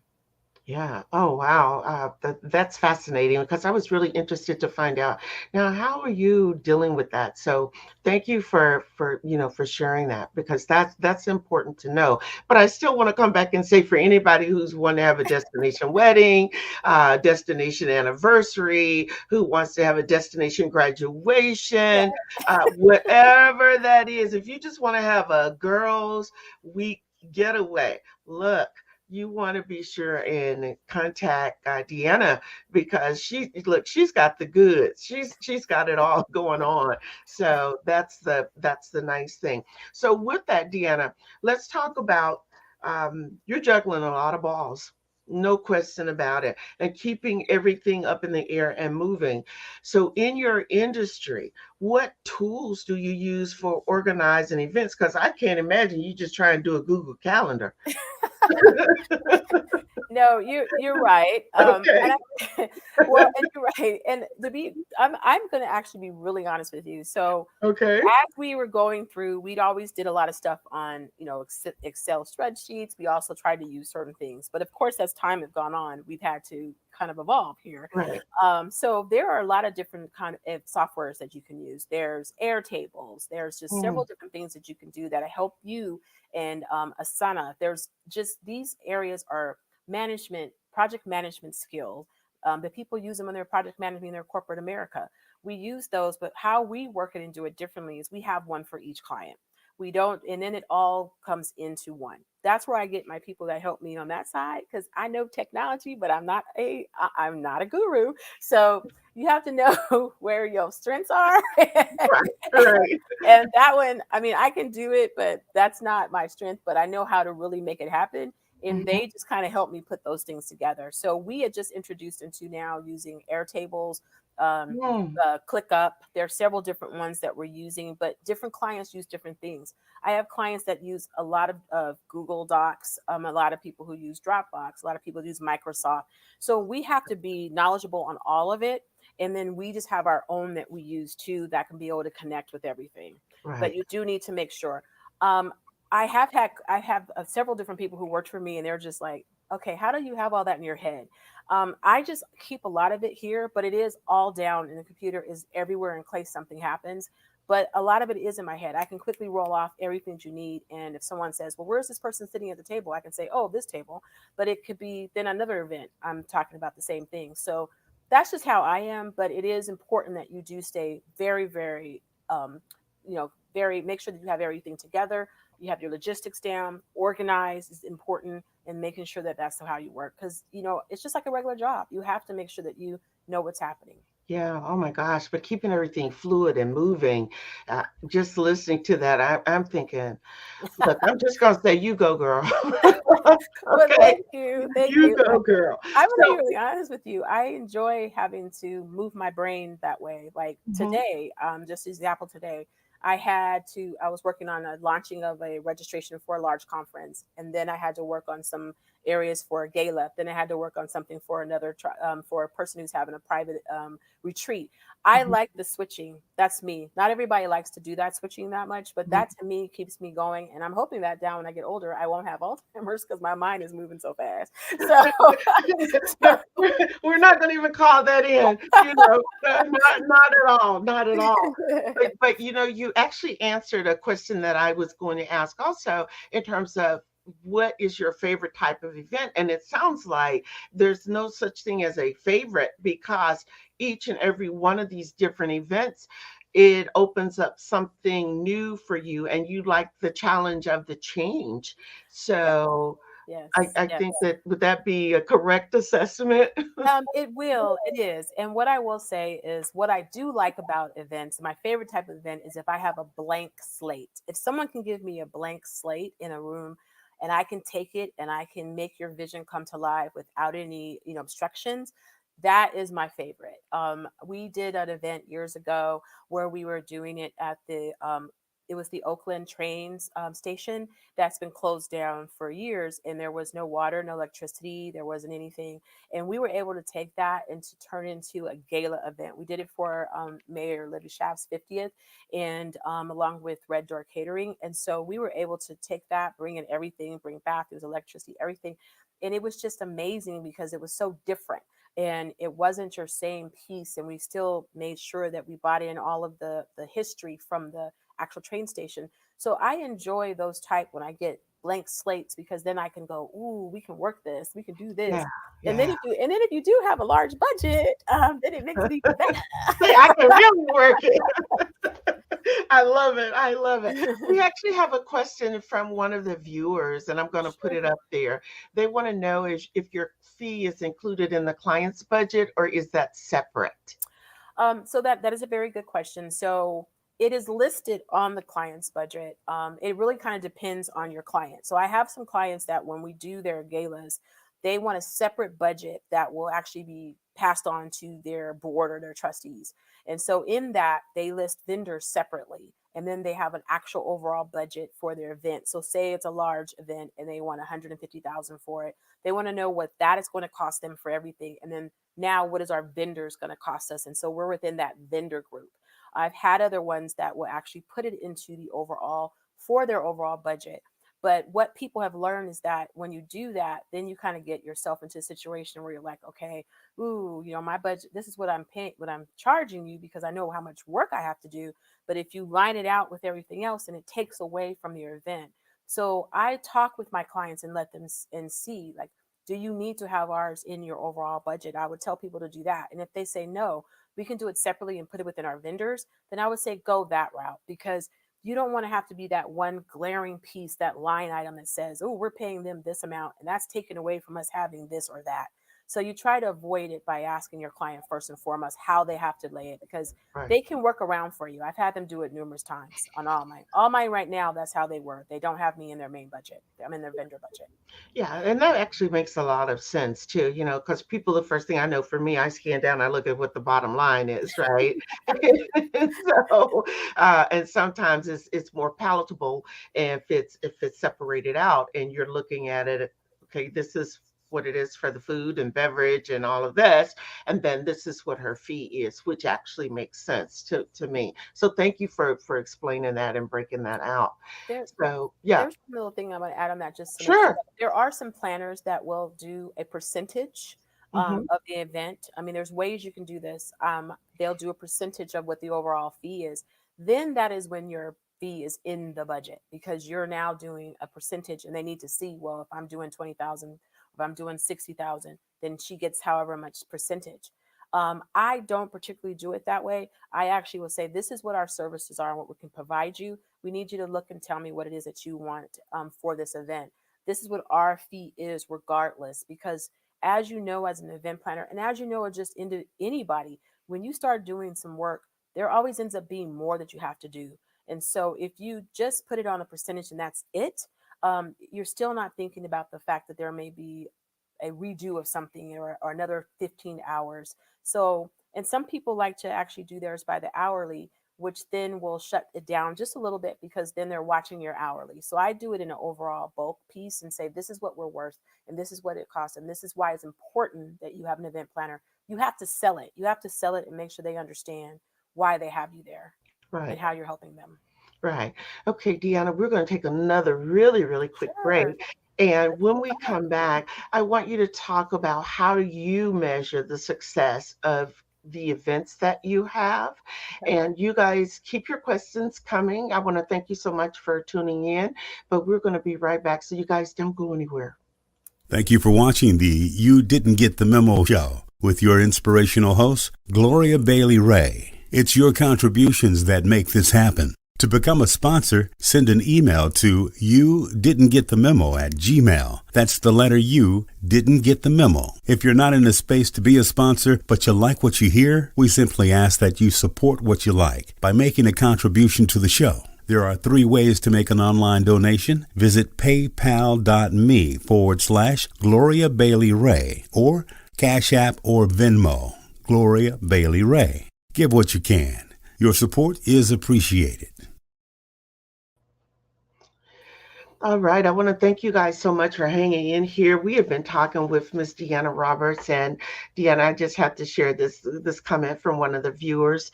Yeah. Oh, wow. That's fascinating because I was really interested to find out. Now, how are you dealing with that? So, thank you for for sharing that because that's important to know. But I still want to come back and say for anybody who's want to have a destination wedding, destination anniversary, who wants to have a destination Yeah. graduation, whatever that is, if you just want to have a girls' week getaway, look, you want to be sure and contact Deanna because she's got the goods. She's got it all going on. So that's the nice thing. So with that, Deanna, let's talk about you're juggling a lot of balls. No question about it. And keeping everything up in the air and moving. So, in your industry, what tools do you use for organizing events? Because I can't imagine you just try and do a Google Calendar. No, you're right. Okay. And I, well, and you're right. And I'm going to actually be really honest with you. So Okay. as we were going through, we'd always did a lot of stuff on, Excel spreadsheets. We also tried to use certain things, but of course, as time has gone on, we've had to kind of evolve here. Right. So there are a lot of different kind of softwares that you can use. There's Airtables. There's just several Mm, different things that you can do that help you. And Asana. There's just these areas are project management skills. That people use them when they're project managing their corporate America. We use those, but how we work it and do it differently is we have one for each client. We don't, and then it all comes into one. That's where I get my people that help me on that side, because I know technology, but I'm not a guru. So you have to know where your strengths are. right. Right. And that one, I mean, I can do it, but that's not my strength, but I know how to really make it happen. And Mhm. they just kind of help me put those things together. So we had just introduced into now using Airtables, um, Mm, ClickUp. There are several different ones that we're using, but different clients use different things. I have clients that use a lot of Google Docs, a lot of people who use Dropbox, a lot of people use Microsoft. So we have to be knowledgeable on all of it. And then we just have our own that we use too that can be able to connect with everything. But right. you do need to make sure. Um, I have several different people who worked for me, and they're just like, okay, how do you have all that in your head? I just keep a lot of it here, but it is all down in the computer, is everywhere in case something happens. But a lot of it is in my head. I can quickly roll off everything you need. And if someone says, well, where's this person sitting at the table? I can say, oh, this table. But it could be then another event. I'm talking about the same thing. So that's just how I am. But it is important that you do stay very, very, um, very, make sure that you have everything together. You have your logistics down, organized is important, and making sure that that's how you work. Because, it's just like a regular job. You have to make sure that you know what's happening. Yeah, oh my gosh, but keeping everything fluid and moving, just listening to that, I'm thinking, look, I'm just gonna say, you go, girl. Well, Okay, thank you. Thank you you. go, girl. I'm going to be So, really honest with you. I enjoy having to move my brain that way. Like mhm, today, just example today, I was working on a launching of a registration for a large conference. And then I had to work on some areas for a gala. Then I had to work on something for for a person who's having a private retreat. I mhm. like the switching. That's me. Not everybody likes to do that switching that much, but Mhm. that to me keeps me going. And I'm hoping that down when I get older, I won't have Alzheimer's because my mind is moving so fast. So, No, we're not gonna even call that in, not at all, not at all. But, you actually answered a question that I was going to ask also in terms of what is your favorite type of event? And it sounds like there's no such thing as a favorite because each and every one of these different events, it opens up something new for you and you like the challenge of the change. yeah, So yes, I yes. think that would that be a correct assessment? It will. It is. And what I will say is what I do like about events, my favorite type of event is if I have a blank slate. If someone can give me a blank slate in a room and I can take it and I can make your vision come to life without any, obstructions, that is my favorite. We did an event years ago where we were doing it at it was the Oakland trains station that's been closed down for years, and there was no water, no electricity, there wasn't anything, and we were able to take that and to turn into a gala event. We did it for Mayor Libby Schaaf's 50th, and along with Red Door Catering. And so we were able to take that, bring in everything, bring bathrooms, electricity, everything, and it was just amazing because it was so different. And it wasn't your same piece, and we still made sure that we brought in all of the history from the actual train station. So I enjoy those type when I get blank slates because then I can go, ooh, we can work this, we can do Yeah, this. yeah. And then if you do have a large budget, then it makes it even See, I can really work it. I love it. I love it. We better. actually have a question from one of the viewers, and I'm going to put Sure. it up there. They want to know if your fee is included in the client's budget or is that separate? So that is a very good question. So it is listed on the client's budget. It really kind of depends on your client. So I have some clients that when we do their galas, they want a separate budget that will actually be passed on to their board or their trustees. And so in that, they list vendors separately. And then they have an actual overall budget for their event. So say it's a large event and they want 150,000 for it. They want to know what that is going to cost them for everything. And then now what is our vendors going to cost us, and so we're within that vendor group. I've had other ones that will actually put it into the overall for their overall budget, but what people have learned is that when you do that, then you kind of get yourself into a situation where you're like, okay, ooh, my budget, this is what I'm paying, what I'm charging you, because I know how much work I have to do. But if you line it out with everything else, and it takes away from your event. So I talk with my clients and let them and see, like, do you need to have ours in your overall budget? I would tell people to do that. And if they say no, we can do it separately and put it within our vendors, then I would say go that route, because you don't want to have to be that one glaring piece, that line item that says, oh, we're paying them this amount and that's taken away from us having this or that. So you try to avoid it by asking your client first and foremost how they have to lay it, because Right. they can work around for you. I've had them do it numerous times on all mine right now. That's how they work. They don't have me in their main budget. I'm in their vendor budget. Yeah, and that actually makes a lot of sense too, because people, the first thing I know for me, I scan down, I look at what the bottom line is, right? So, and sometimes it's more palatable if it's separated out and you're looking at it. Okay, this is what it is for the food and beverage and all of this, and then this is what her fee is, which actually makes sense to me. So thank you for explaining that and breaking that out. There, So yeah, there's one little thing I want to add on that just to make sure sure. that there are some planners that will do a percentage Hmm. of the event. I mean, there's ways you can do this. They'll do a percentage of what the overall fee is. Then that is when your fee is in the budget because you're now doing a percentage and they need to see, well, if I'm doing 20,000, if I'm doing 60,000, then she gets however much percentage. I don't particularly do it that way. I actually will say, this is what our services are and what we can provide you. We need you to look and tell me what it is that you want for this event. This is what our fee is, regardless, because as you know, as an event planner, and as you know, just into anybody, when you start doing some work, there always ends up being more that you have to do. And so, if you just put it on a percentage and that's it, you're still not thinking about the fact that there may be a redo of something or another 15 hours. So, and some people like to actually do theirs by the hourly, which then will shut it down just a little bit because then they're watching your hourly. So I do it in an overall bulk piece and say, this is what we're worth and this is what it costs. And this is why it's important that you have an event planner. You have to sell it. You have to sell it and make sure they understand why they have you there and Right. how you're helping them. Right. Okay, Deanna, we're going to take another really, really quick break. Sure. And when we come back, I want you to talk about how you measure the success of the events that you have. Okay. And you guys keep your questions coming. I want to thank you so much for tuning in, but we're going to be right back. So you guys don't go anywhere. Thank you for watching the You Didn't Get the Memo show with your inspirational host, Gloria Bailey Ray. It's your contributions that make this happen. To become a sponsor, send an email to youdidn'tgetthememo@gmail. That's the letter U, didn't get the memo. If you're not in a space to be a sponsor, but you like what you hear, we simply ask that you support what you like by making a contribution to the show. There are 3 ways to make an online donation. Visit paypal.me/Gloria Bailey Ray or Cash App or Venmo, Gloria Bailey Ray. Give what you can. Your support is appreciated. All right. I want to thank you guys so much for hanging in here. We have been talking with Miss Deanna Roberts, and Deanna, I just have to share this comment from one of the viewers.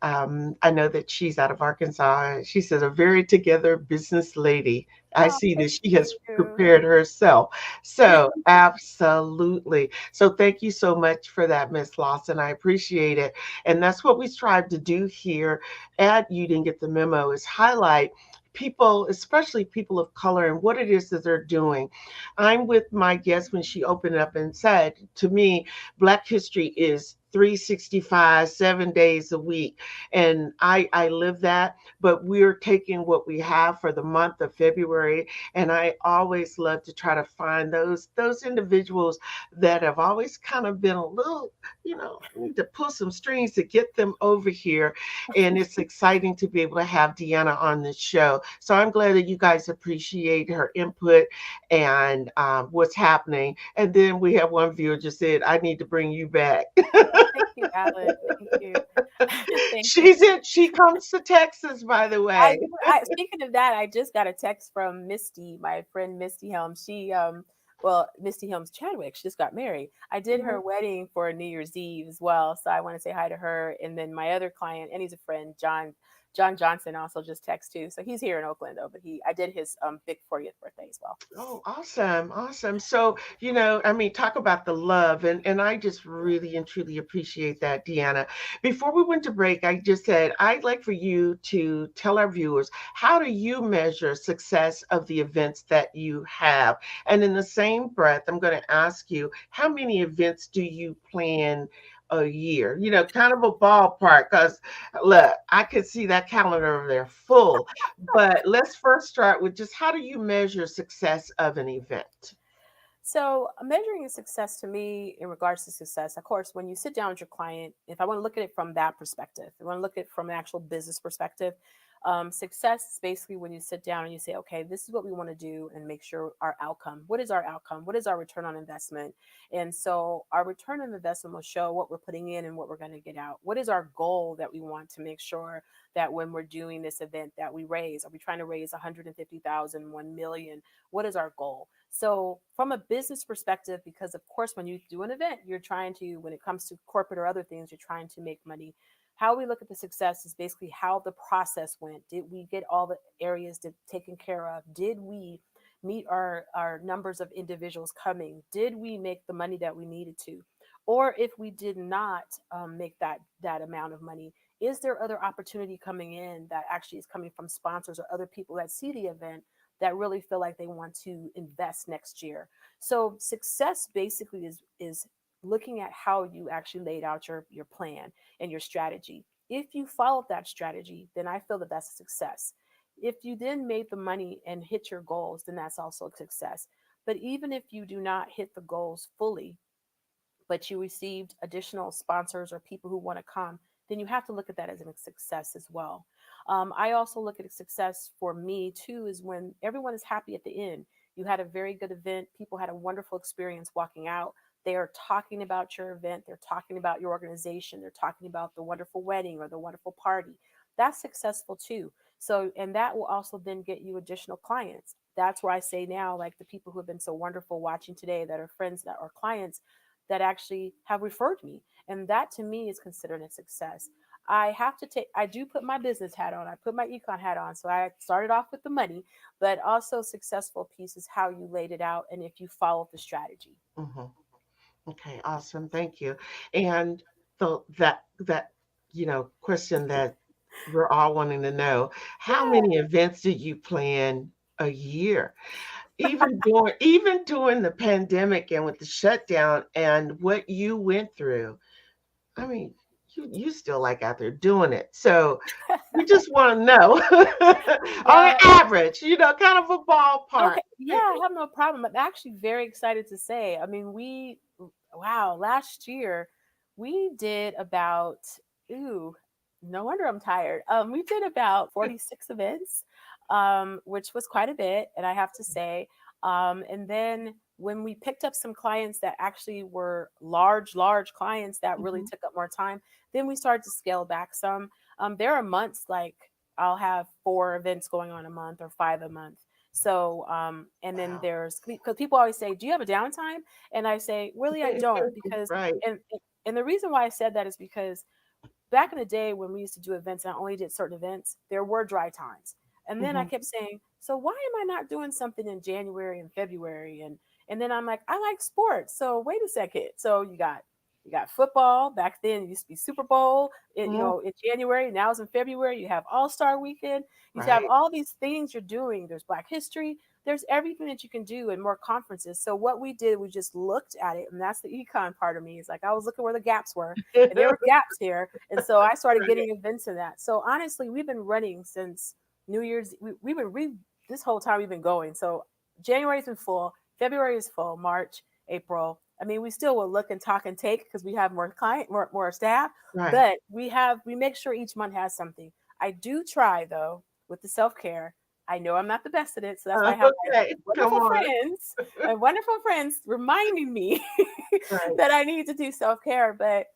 I know that she's out of Arkansas. She says, a very together business lady. I Oh, see that thank she has you. prepared herself. So, absolutely. So, thank you so much for that, Miss Lawson. I appreciate it. And that's what we strive to do here at You Didn't Get the Memo is highlight people, especially people of color, and what it is that they're doing. I'm with my guest when she opened up and said to me, Black history is 365, 7 days a week. And I live that, but we're taking what we have for the month of February. And I always love to try to find those individuals that have always kind of been a little, I need to pull some strings to get them over here. And it's exciting to be able to have Deanna on the show. So I'm glad that you guys appreciate her input and what's happening. And then we have one viewer just said, I need to bring you back. Oh, thank you, Alan. Thank you. Thank you. She comes to Texas, by the I way. do. Speaking of that, I just got a text from Misty, my friend Misty Helms. Well, Misty Helms Chadwick. She just got married. I did her wedding for New Year's Eve as well, so I want to say hi to her. And then my other client, and he's a friend, John Johnson, also just text too. So he's here in Oakland though, but I did his big 40th birthday as well. Oh, awesome. Awesome. So, I mean, talk about the love. And I just really and truly appreciate that, Deanna. Before we went to break, I just said, I'd like for you to tell our viewers, how do you measure success of the events that you have? And in the same breath, I'm going to ask you, how many events do you plan a year? Kind of a ballpark, because look, I could see that calendar over there full. But let's first start with just how do you measure success of an event? So, measuring success to me in regards to success, of course, when you sit down with your client, if I want to look at it from that perspective, I want to look at it from an actual business perspective, Success is basically when you sit down and you say, okay, this is what we want to do and make sure our outcome. What is our outcome? What is our return on investment? And so our return on investment will show what we're putting in and what we're going to get out. What is our goal that we want to make sure that when we're doing this event that we raise? Are we trying to raise 150,000, 1 million? What is our goal? So from a business perspective, because of course, when you do an event, you're trying to, when it comes to corporate or other things, you're trying to make money. How we look at the success is basically how the process went. Did we get all the areas taken care of? Did we meet our numbers of individuals coming? Did we make the money that we needed to? Or if we did not make that amount of money, is there other opportunity coming in that actually is coming from sponsors or other people that see the event that really feel like they want to invest next year? So success basically is looking at how you actually laid out your plan and your strategy. If you followed that strategy, then I feel that that's a success. If you then made the money and hit your goals, then that's also a success. But even if you do not hit the goals fully, but you received additional sponsors or people who want to come, then you have to look at that as a success as well. I also look at a success for me too is when everyone is happy at the end. You had a very good event. People had a wonderful experience walking out. They are talking about your event. They're talking about your organization. They're talking about the wonderful wedding or the wonderful party. That's successful too. So, and that will also then get you additional clients. That's where I say now, like the people who have been so wonderful watching today that are friends that are clients that actually have referred me. And that to me is considered a success. I do put my business hat on. I put my econ hat on. So I started off with the money, but also successful piece is how you laid it out and if you followed the strategy. Hmm. Okay, awesome. Thank you. And so that question that we're all wanting to know, how Yeah. many events do you plan a year? Even during the pandemic and with the shutdown and what you went through. I mean, you still like out there doing it. So we just want to know on an Well, average, kind of a ballpark. okay. Yeah, I have no problem. I'm actually very excited to say. I mean, wow, last year we did about, ooh, no wonder I'm tired. We did about 46 events, which was quite a bit, and I have to say. And then when we picked up some clients that actually were large clients that really Mhm. took up more time, then we started to scale back some. There are months like I'll have 4 events going on a month or 5 a month. So, and then Wow. there's because people always say, "Do you have a downtime?" And I say, "Really, I don't," because Right. and the reason why I said that is because back in the day when we used to do events and I only did certain events, there were dry times. And then I Mhm. kept saying, so why am I not doing something in January and February? And then I'm like, I like sports. So wait a second. So you got football. Back then it used to be Super Bowl, Mhm. in January. Now it's in February. You have All-Star weekend. You have Right. all these things you're doing. There's Black History. There's everything that you can do and more conferences. So what we did, we just looked at it, and that's the econ part of me. It's like I was looking where the gaps were, and there were gaps here, and so I started Right. getting events in that. So honestly, we've been running since New Year's. We've been this whole time we've been going. So January's been full, February is full, March, April. I mean, we still will look and talk and take because we have more staff, Right. but we make sure each month has something. I do try though with the self care. I know I'm not the best at it, so that's why I have Okay. Come wonderful on. friends, my wonderful friends reminding me Right. that I need to do self care. But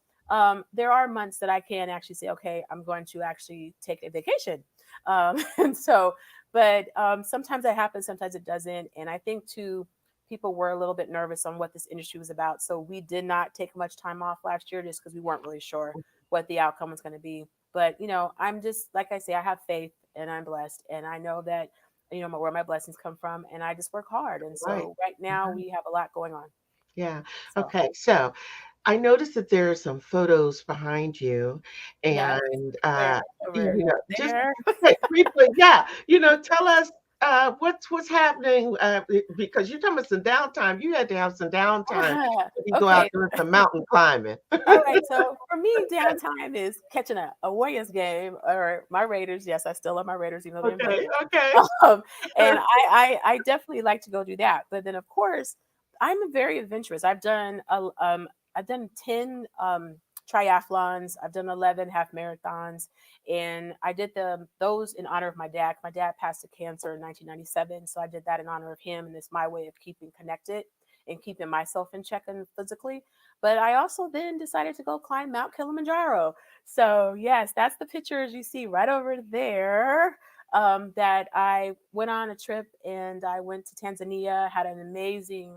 there are months that I can actually say, okay, I'm going to actually take a vacation. And so, but sometimes that happens, sometimes it doesn't. And I think too, people were a little bit nervous on what this industry was about. So we did not take much time off last year just because we weren't really sure what the outcome was going to be. But, I'm just, like I say, I have faith and I'm blessed. And I know that, where my blessings come from. And I just work hard. And Right. so right now Right. we have a lot going on. Yeah. So, Okay. So I noticed that there are some photos behind you, yes, and where, over just there. okay, briefly, yeah, tell us what's happening because you're talking about some downtime. You had to have some downtime if you go out Okay. doing some mountain climbing. All right. So for me, downtime is catching a Warriors game or my Raiders. Yes, I still love my Raiders, even though they're in Okay. Vegas. Okay. And I definitely like to go do that. But then, of course, I'm very adventurous. I've done 10 triathlons. I've done 11 half marathons, and I did those in honor of my dad. My dad passed of cancer in 1997, so I did that in honor of him, and it's my way of keeping connected and keeping myself in check and physically. But I also then decided to go climb Mount Kilimanjaro. So yes, that's the pictures you see right over there. That I went on a trip and I went to Tanzania, had an amazing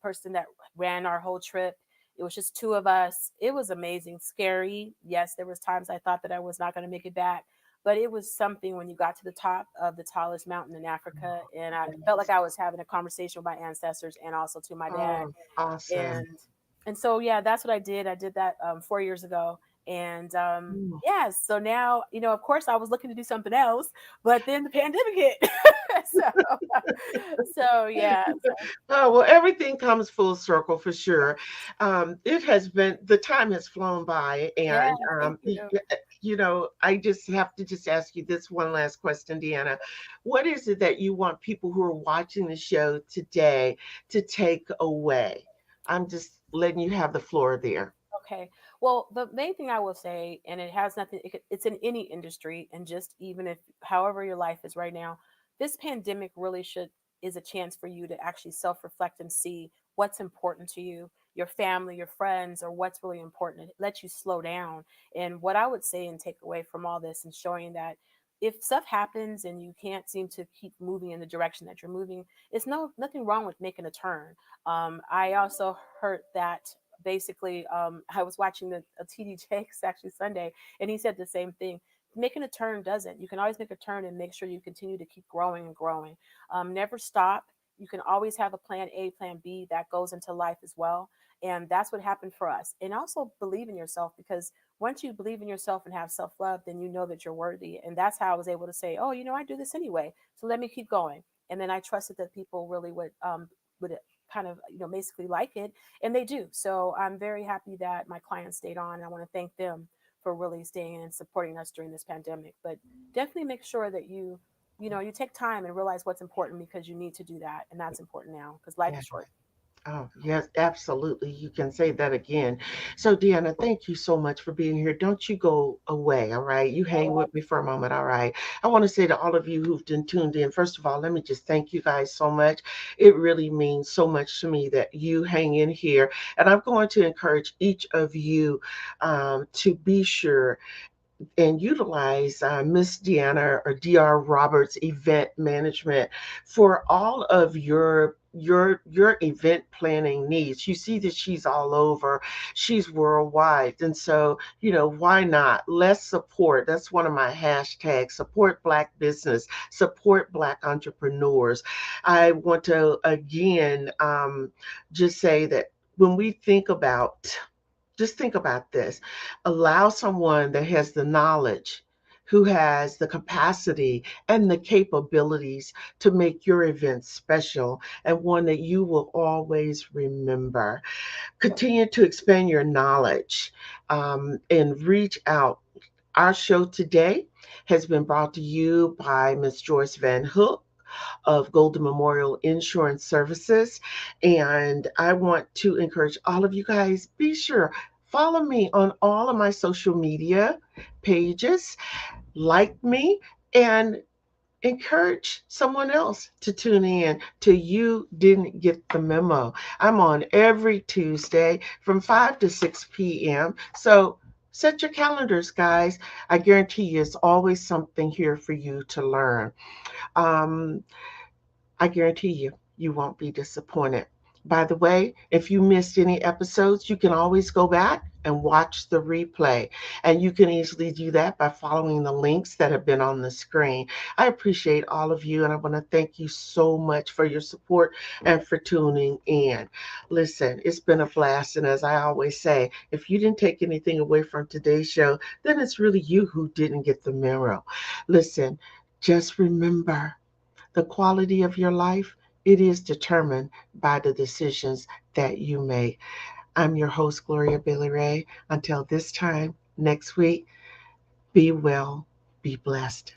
person that ran our whole trip. It was just two of us. It was amazing, scary. Yes, there was times I thought that I was not going to make it back, but it was something when you got to the top of the tallest mountain in Africa, and I felt like I was having a conversation with my ancestors and also to my dad. Oh, awesome. And so yeah, that's what I did. I did that 4 years ago, and Mm. yeah. So now, of course, I was looking to do something else, but then the pandemic hit. so so yeah. Oh, well, everything comes full circle for sure. It has been, the time has flown by, Yeah, and thank you. I just have to just ask you this one last question, Deanna. What is it that you want people who are watching the show today to take away? I'm just letting you have the floor there. Okay. Well, the main thing I will say, and it has nothing, it's in any industry, and just even if, however your life is right now, this pandemic really is a chance for you to actually self reflect and see what's important to you, your family, your friends, or what's really important. It lets you slow down. And what I would say and take away from all this and showing that if stuff happens and you can't seem to keep moving in the direction that you're moving, it's nothing wrong with making a turn. I also heard that basically I was watching a TD Jakes actually Sunday, and he said the same thing. Making a turn doesn't. You can always make a turn and make sure you continue to keep growing and growing. Never stop. You can always have a plan A, plan B that goes into life as well. And that's what happened for us. And also believe in yourself, because once you believe in yourself and have self love, then you know that you're worthy. And that's how I was able to say, oh, I do this anyway. So let me keep going. And then I trusted that people really would kind of basically like it, and they do. So I'm very happy that my clients stayed on. I want to thank them for really staying and supporting us during this pandemic. But definitely make sure that you take time and realize what's important, because you need to do that, and that's important now because life Yeah. is short. Oh, yes, absolutely. You can say that again. So, Deanna, thank you so much for being here. Don't you go away, all right? You hang with me for a moment, all right? I want to say to all of you who've been tuned in, first of all, let me just thank you guys so much. It really means so much to me that you hang in here. And I'm going to encourage each of you to be sure and utilize Miss Deanna or Dr. Roberts event management for all of your event planning needs. You see that she's all over, she's worldwide. And so, why not? Let's support. That's one of my hashtags. Support Black business, support Black entrepreneurs. I want to again just say that when we think about, just think about this. Allow someone that has the knowledge, who has the capacity and the capabilities to make your event special and one that you will always remember. Continue to expand your knowledge and reach out. Our show today has been brought to you by Ms. Joyce Van Hook of Golden Memorial Insurance Services. And I want to encourage all of you guys, be sure, follow me on all of my social media pages, like me, and encourage someone else to tune in to You Didn't Get the Memo. I'm on every Tuesday from 5 to 6 p.m. So set your calendars, guys. I guarantee you it's always something here for you to learn. Um, I guarantee you, you won't be disappointed. By the way, if you missed any episodes, you can always go back and watch the replay. And you can easily do that by following the links that have been on the screen. I appreciate all of you, and I want to thank you so much for your support and for tuning in. Listen, it's been a blast. And as I always say, if you didn't take anything away from today's show, then it's really you who didn't get the memo. Listen, just remember, the quality of your life, it is determined by the decisions that you make. I'm your host, Gloria Billy Ray. Until this time next week, be well, be blessed.